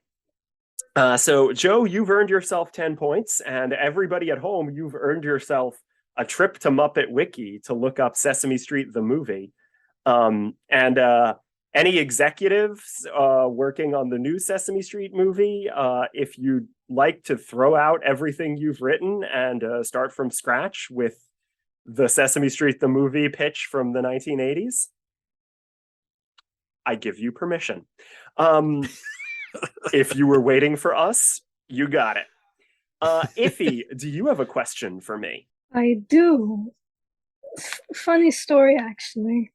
So, Joe, you've earned yourself 10 points, and everybody at home, you've earned yourself a trip to Muppet Wiki to look up Sesame Street, the movie. And any executives working on the new Sesame Street movie, if you'd like to throw out everything you've written and start from scratch with the Sesame Street, the movie pitch from the 1980s, I give you permission. If you were waiting for us, you got it. Iffy, do you have a question for me? I do. Funny story, actually.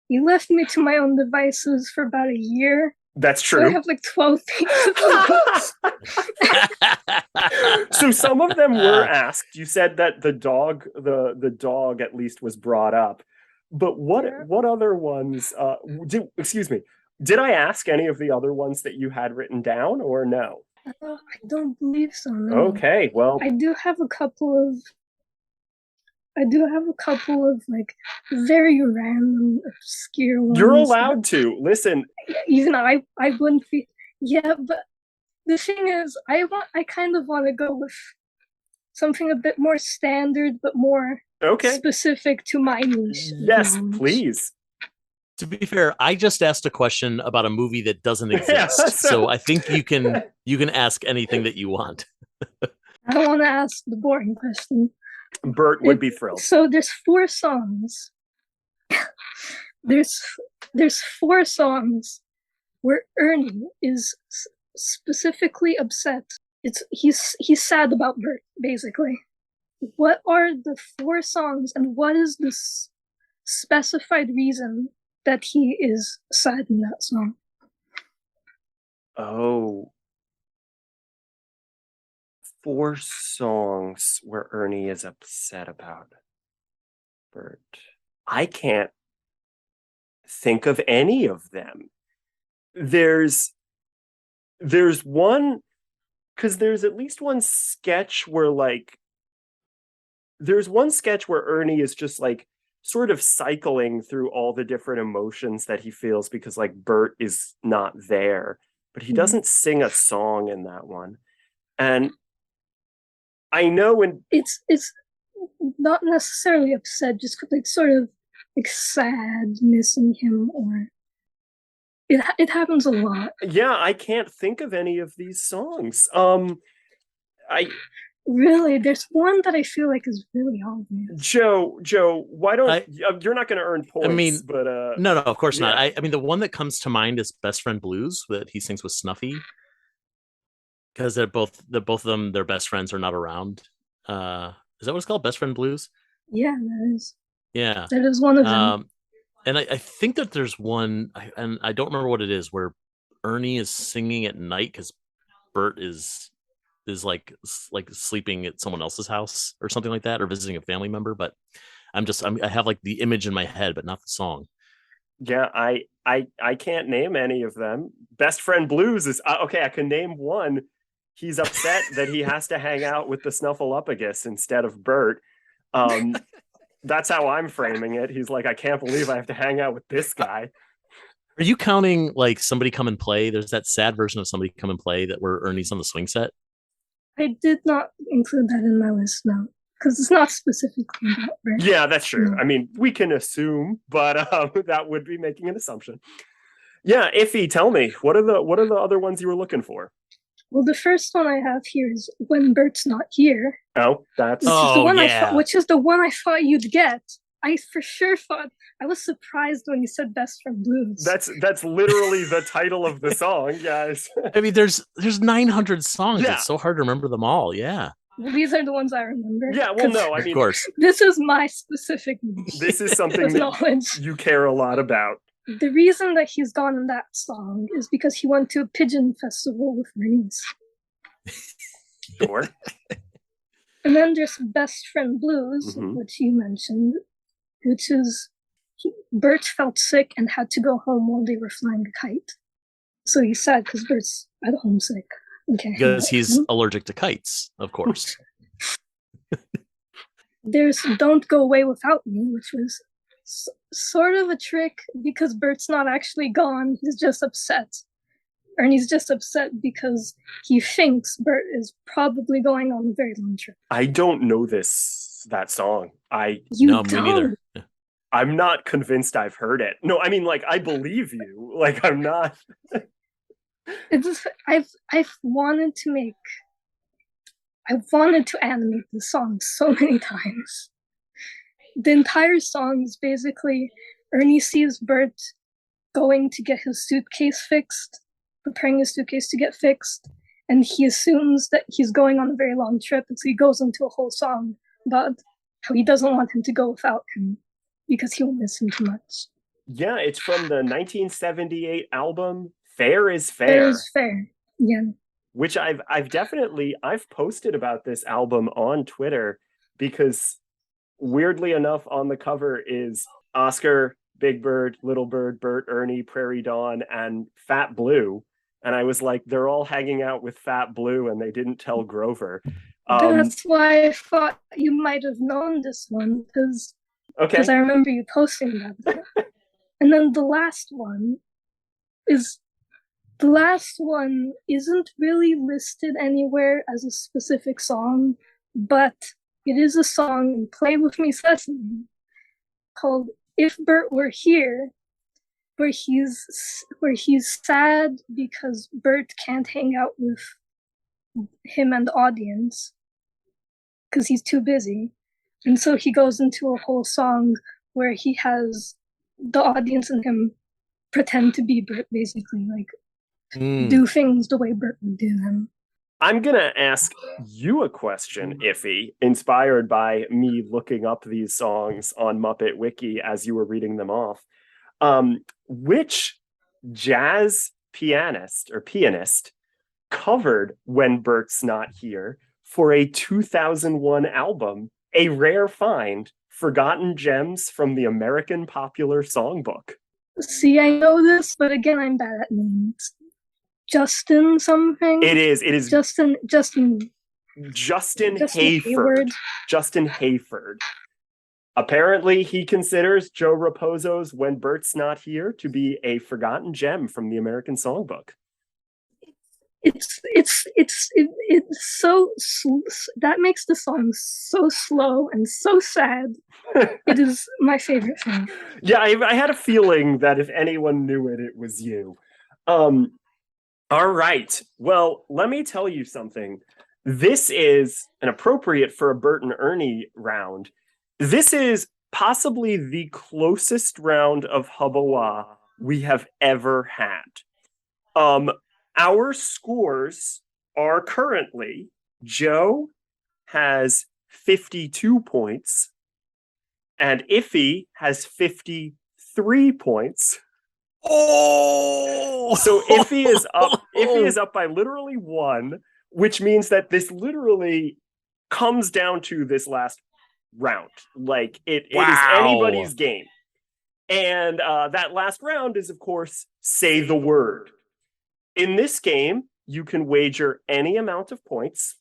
You left me to my own devices for about a year. That's true. So I have like 12 pages of books. So some of them were asked. You said that the dog at least was brought up. But what other ones did I ask any of the other ones that you had written down or no? I don't believe so, no. Okay, well, I do have a couple of like very random, obscure ones. You're allowed to listen. Even I wouldn't be. Yeah, but the thing is, I kind of want to go with something a bit more standard, but more specific to my niche. Yes, please. To be fair, I just asked a question about a movie that doesn't exist, so I think you can ask anything that you want. I don't want to ask the boring question. Bert would be thrilled. So there's 4 songs. there's 4 songs where Ernie is specifically upset. He's sad about Bert, basically. What are the 4 songs, and what is the specified reason that he is sad in that song? Oh. 4 songs where Ernie is upset about Bert. I can't think of any of them. There's one, because there's at least one sketch where there's one sketch where Ernie is just like sort of cycling through all the different emotions that he feels because like Bert is not there, but he doesn't sing a song in that one. And I know when it's not necessarily upset, just like sort of like sad missing him, or it happens a lot. Yeah, I can't think of any of these songs. Really, there's one that I feel like is really obvious. Joe, why don't you're not going to earn points? I mean, but no, of course not. I mean, the one that comes to mind is "Best Friend Blues" that he sings with Snuffy, because they're both of them, their best friends are not around. Is that what it's called? Best Friend Blues? Yeah, that is. Yeah, that is one of them. And I think that there's one, and I don't remember what it is, where Ernie is singing at night because Bert is is like sleeping at someone else's house or something like that, or visiting a family member. But I have like the image in my head, but not the song. Yeah, I can't name any of them. Best Friend Blues is okay. I can name one. He's upset that he has to hang out with the Snuffleupagus instead of Bert. That's how I'm framing it. He's like, I can't believe I have to hang out with this guy. Are you counting like Somebody Come and Play? There's that sad version of Somebody Come and Play that where Ernie's on the swing set. I did not include that in my list now because it's not specifically about Bert. Yeah, that's true. No. I mean, we can assume, but that would be making an assumption. Yeah, Iffy, tell me, what are the other ones you were looking for? Well, the first one I have here is When Bert's Not Here. Oh, that's Which is the one I thought you'd get. I for sure thought. I was surprised when you said Best Friend Blues. That's literally the title of the song, guys. I mean, there's 900 songs. Yeah. It's so hard to remember them all. Yeah. Well, these are the ones I remember. Yeah, well, no, I mean, Of course. This is my specific niche. This is something that knowledge. you care a lot about. The reason that he's gone in that song is because he went to a pigeon festival with Bernice. Sure. And then there's Best Friend Blues, Mhm. which you mentioned, which is Bert felt sick and had to go home while they were flying a kite. So he's sad because Bert's at home sick. Okay. Because he's allergic to kites, of course. There's Don't Go Away Without Me, which was sort of a trick because Bert's not actually gone. He's just upset. Ernie's just upset because he thinks Bert is probably going on a very long trip. I don't know that song. You Me don't? neither. Yeah. I'm not convinced I've heard it. No, I mean, like, I believe you. Like, I'm not. It's just, I've wanted to animate the song so many times. The entire song is basically Ernie sees Bert going to get his suitcase fixed, preparing his suitcase to get fixed, and he assumes that he's going on a very long trip, and so he goes into a whole song about how he doesn't want him to go without him because he will miss him too much. Yeah, it's from the 1978 album Fair is Fair. Fair is Fair. Yeah. Which I've posted about this album on Twitter because weirdly enough on the cover is Oscar, Big Bird, Little Bird, Bert, Ernie, Prairie Dawn, and Fat Blue. And I was like, they're all hanging out with Fat Blue and they didn't tell Grover. That's why I thought you might have known this one because I remember you posting about it. And then the last one isn't really listed anywhere as a specific song, but it is a song in Play With Me Sesame called If Bert Were Here, where he's sad because Bert can't hang out with him and the audience because he's too busy. And so he goes into a whole song where he has the audience and him pretend to be Bert, basically, like do things the way Bert would do them. I'm going to ask you a question, Iffy, inspired by me looking up these songs on Muppet Wiki as you were reading them off. Which jazz pianist covered When Bert's Not Here for a 2001 album, a rare find, Forgotten Gems from the American Popular Songbook? See, I know this, but again, I'm bad at names. Justin something? It is Justin Hayford. Justin Hayford. Apparently, he considers Joe Raposo's When Bert's Not Here to be a forgotten gem from the American Songbook. It's so that makes the song so slow and so sad. It is my favorite thing. Yeah, I had a feeling that if anyone knew it, it was you. All right. Well, let me tell you something. This is an appropriate for a Bert and Ernie round. This is possibly the closest round of Hubba-Wha we have ever had. Our scores are currently Joe has 52 points and Iffy has 53 points. Oh, so Iffy is up by literally one, which means that this literally comes down to this last round. Like it is anybody's game. And that last round is, of course, say the word. In this game, you can wager any amount of points.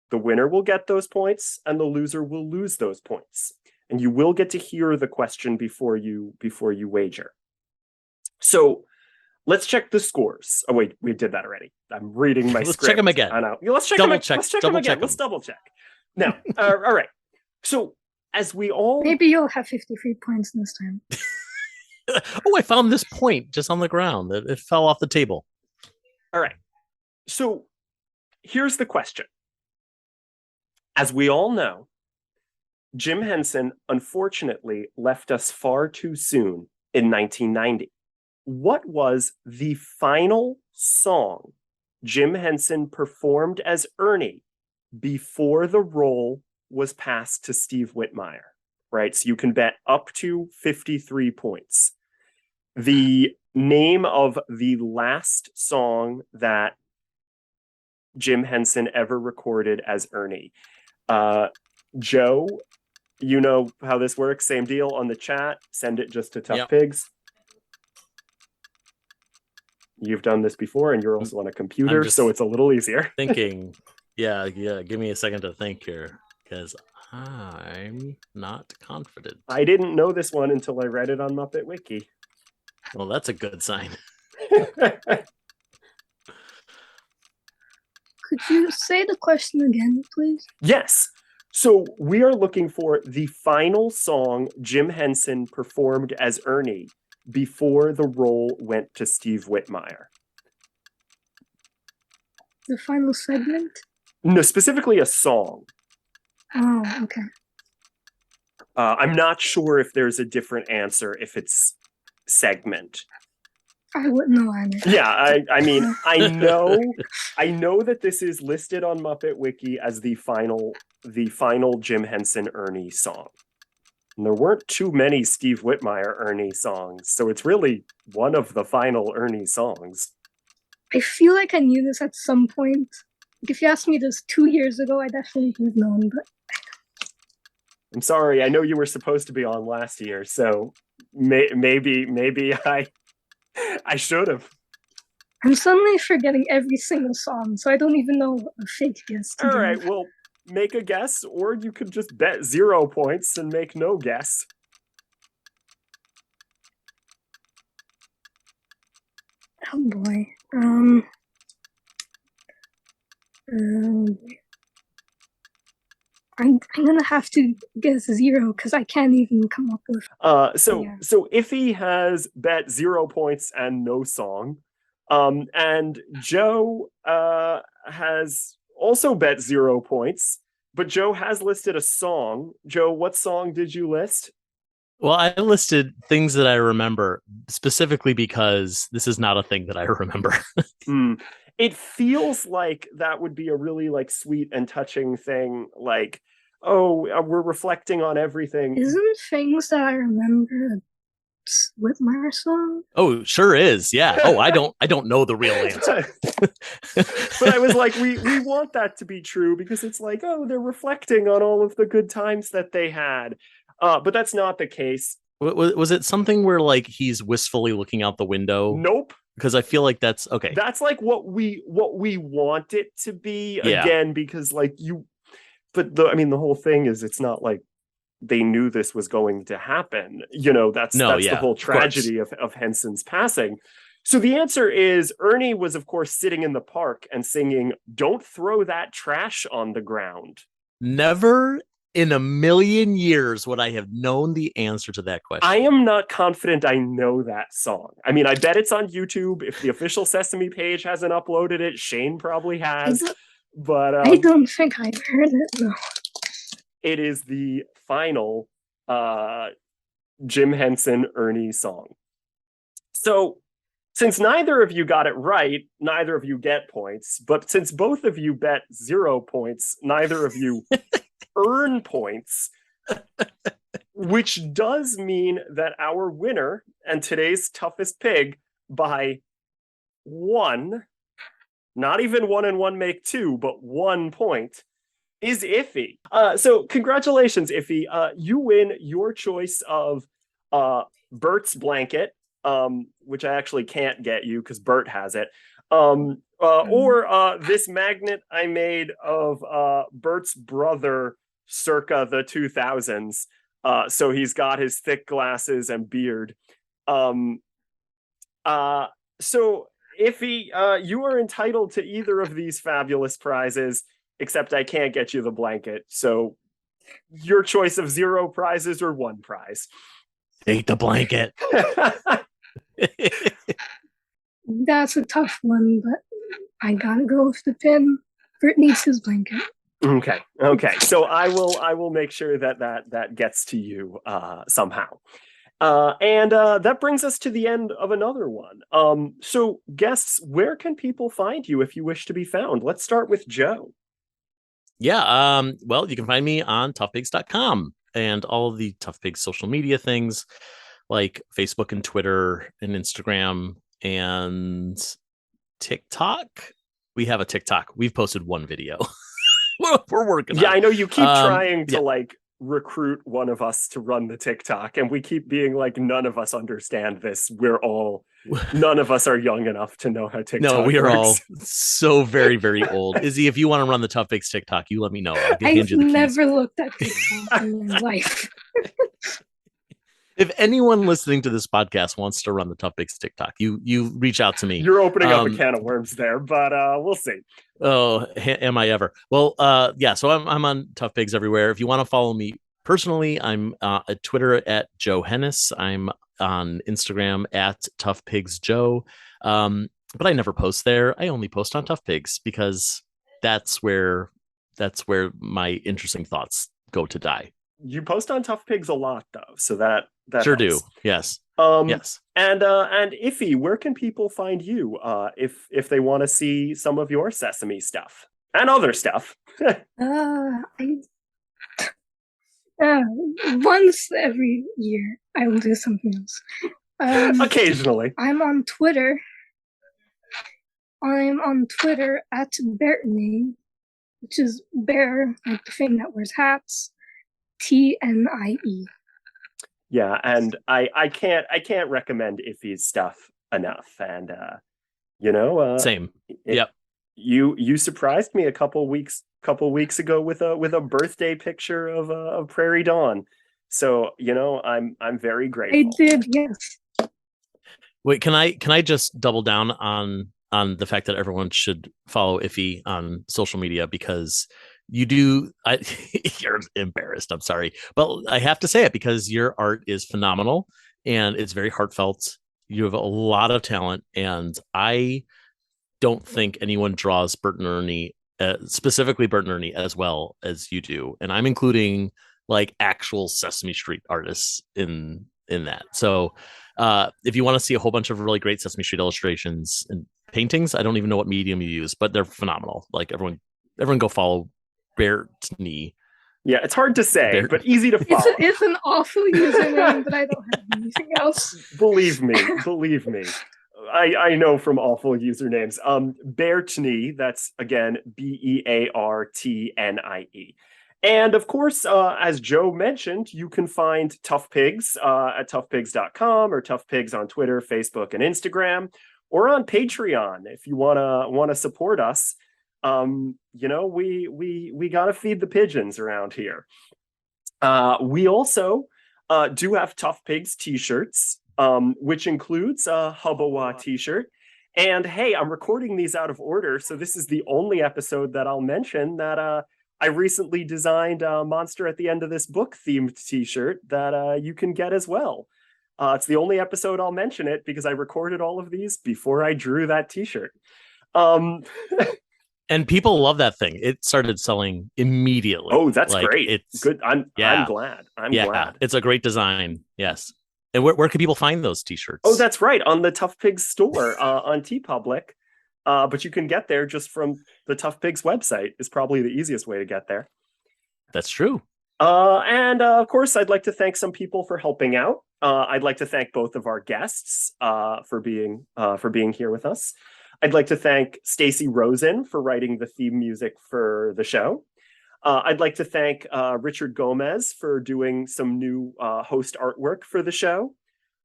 The winner will get those points, and the loser will lose those points. And you will get to hear the question before you wager. So let's check the scores. Oh, wait, we did that already. I'm reading my script. Let's check them again. I know. Let's check them again. Let's double check. Now, all right. So as we all... Maybe you'll have 53 points this time. Oh, I found this point just on the ground. It fell off the table. All right. So here's the question. As we all know, Jim Henson unfortunately left us far too soon in 1990. What was the final song Jim Henson performed as Ernie before the role was passed to Steve Whitmire? Right? So you can bet up to 53 points. The name of the last song that Jim Henson ever recorded as Ernie. Joe, you know how this works. Same deal on the chat. Send it just to ToughPigs. You've done this before, and you're also on a computer, so it's a little easier. Thinking, yeah. Give me a second to think here, because I'm not confident. I didn't know this one until I read it on Muppet Wiki. Well, that's a good sign. Could you say the question again, please? Yes. So we are looking for the final song Jim Henson performed as Ernie before the role went to Steve Whitmire. The final segment? No, specifically a song. Oh, okay. I'm not sure if there's a different answer if it's segment. I wouldn't know either. Yeah, I mean, I know that this is listed on Muppet Wiki as the final Jim Henson Ernie song. And there weren't too many Steve Whitmire Ernie songs, so it's really one of the final Ernie songs. I feel like I knew this at some point. Like if you asked me this 2 years ago, I definitely would have known, but I'm sorry, I know you were supposed to be on last year, so maybe I should have. I'm suddenly forgetting every single song, so I don't even know a fake guess to All right, give. well, make a guess, or you could just bet 0 points and make no guess. Oh boy. I'm gonna have to guess 0 because I can't even come up with. So Iffy has bet 0 points and no song, and Joe has also bet 0 points, but Joe has listed a song. Joe, what song did you list? Well, I listed things that I remember specifically because this is not a thing that I remember. It feels like that would be a really like sweet and touching thing. Like, oh, we're reflecting on everything. Isn't things that I remember a Whitmire song? Oh, sure is. Yeah. Oh, I don't know the real answer. But I was like, we want that to be true because it's like, oh, they're reflecting on all of the good times that they had. But that's not the case. Was it something where like he's wistfully looking out the window? Nope. Because I feel like that's okay. That's like what we want it to be again, because like the whole thing is it's not like they knew this was going to happen. You know, that's the whole tragedy of Henson's passing. So the answer is Ernie was, of course, sitting in the park and singing, "Don't throw that trash on the ground." Never in a million years would I have known the answer to that question. I am not confident I know that song. I mean, I bet it's on YouTube. If the official Sesame page hasn't uploaded it, Shane probably has. But I don't think I've heard it, no. It is the final Jim Henson Ernie song. So since neither of you got it right, neither of you get points. But since both of you bet 0 points, neither of you earn points, which does mean that our winner and today's toughest pig by 1 not even 1 and 1 make 2, but 1 point, is Iffy. So congratulations, Iffy. You win your choice of Bert's blanket, which I actually can't get you because Bert has it. Or this magnet I made of Bert's brother circa the 2000s. So he's got his thick glasses and beard. So Iffy, you are entitled to either of these fabulous prizes, except I can't get you the blanket. So your choice of 0 prizes or 1 prize. Take the blanket. That's a tough one, but I gotta go with the pin. Bert needs his blanket. Okay. So I will make sure that gets to you somehow. And that brings us to the end of another one. So guests, where can people find you if you wish to be found? Let's start with Joe. Yeah. Well, you can find me on toughpigs.com and all of the Tough Pigs social media things like Facebook and Twitter and Instagram and TikTok. We have a TikTok. We've posted 1 video. We're working on it. I know you keep trying to recruit one of us to run the TikTok, and we keep being like, none of us understand this. None of us are young enough to know how TikTok No, we are works. all so very, very old. Izzy, if you want to run the Tough Pigs TikTok, you let me know. I've never looked at TikTok in my life. If anyone listening to this podcast wants to run the Tough Pigs TikTok, you reach out to me. You're opening up a can of worms there, but we'll see. Oh, am I ever? Well, so I'm on Tough Pigs everywhere. If you want to follow me personally, I'm at Twitter at Joe Hennes. I'm on Instagram at Tough Pigs Joe. But I never post there. I only post on Tough Pigs because that's where my interesting thoughts go to die. You post on Tough Pigs a lot, though, so that sure helps. do. Yes. Yes. And Iffy, where can people find you if they want to see some of your Sesame stuff and other stuff? Once every year, I will do something else. Occasionally. I'm on Twitter. At Bert and Ernie, which is bear, like the thing that wears hats. TNIE. Yeah, and I can't recommend Iffy's stuff enough. And same. Yep. You surprised me a couple weeks ago with a birthday picture of Prairie Dawn. So I'm very grateful. I did, yes. Wait, can I just double down on the fact that everyone should follow Iffy on social media because you're embarrassed. I'm sorry, but I have to say it because your art is phenomenal and it's very heartfelt. You have a lot of talent, and I don't think anyone draws Bert and Ernie, specifically Bert and Ernie, as well as you do. And I'm including like actual Sesame Street artists in that. So if you want to see a whole bunch of really great Sesame Street illustrations and paintings, I don't even know what medium you use, but they're phenomenal. Like everyone go follow Bert Knee. Yeah, it's hard to say, but easy to follow. It's an awful username, but I don't have anything else. Believe me. I know from awful usernames. Bertnie, that's again BEARTNIE. And of course, as Joe mentioned, you can find Tough Pigs at toughpigs.com or Tough Pigs on Twitter, Facebook, and Instagram, or on Patreon if you wanna support us. We gotta feed the pigeons around here. We also do have Tough Pigs t-shirts, which includes a Hubba-Wha t-shirt. And hey, I'm recording these out of order, so this is the only episode that I'll mention that I recently designed a Monster at the End of This Book themed t-shirt that you can get as well. It's the only episode I'll mention it because I recorded all of these before I drew that t-shirt. And people love that thing. It started selling immediately. Oh, that's great. It's good. I'm glad. I'm glad. It's a great design. Yes. And where can people find those t-shirts? Oh, that's right. On the Tough Pigs store on TeePublic. But you can get there just from the Tough Pigs website is probably the easiest way to get there. That's true. And of course, I'd like to thank some people for helping out. I'd like to thank both of our guests for being here with us. I'd like to thank Stacy Rosen for writing the theme music for the show. I'd like to thank Richard Gomez for doing some new host artwork for the show.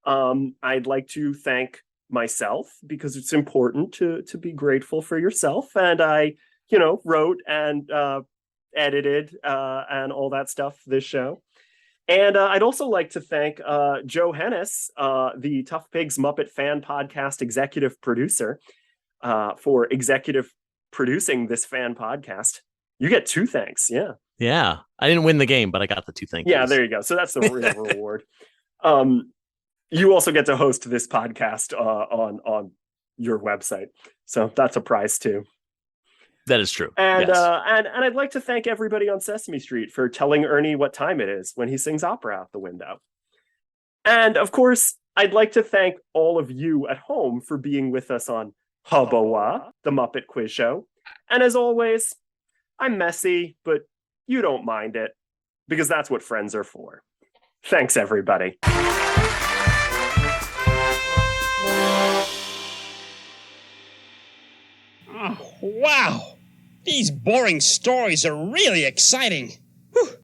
I'd like to thank myself because it's important to be grateful for yourself. And I, wrote and edited and all that stuff this show. And I'd also like to thank Joe Hennes, the ToughPigs Muppet Fan Podcast executive producer, for executive producing this fan podcast. You get 2 thanks. Yeah. Yeah. I didn't win the game, but I got the 2 thank yous. Yeah, there you go. So that's the real reward. You also get to host this podcast on your website. So that's a prize too. That is true. And yes. and I'd like to thank everybody on Sesame Street for telling Ernie what time it is when he sings opera out the window. And of course, I'd like to thank all of you at home for being with us on Hubba-Wha, the Muppet Quiz Show. And as always, I'm messy, but you don't mind it because that's what friends are for. Thanks, everybody. Oh, wow. These boring stories are really exciting.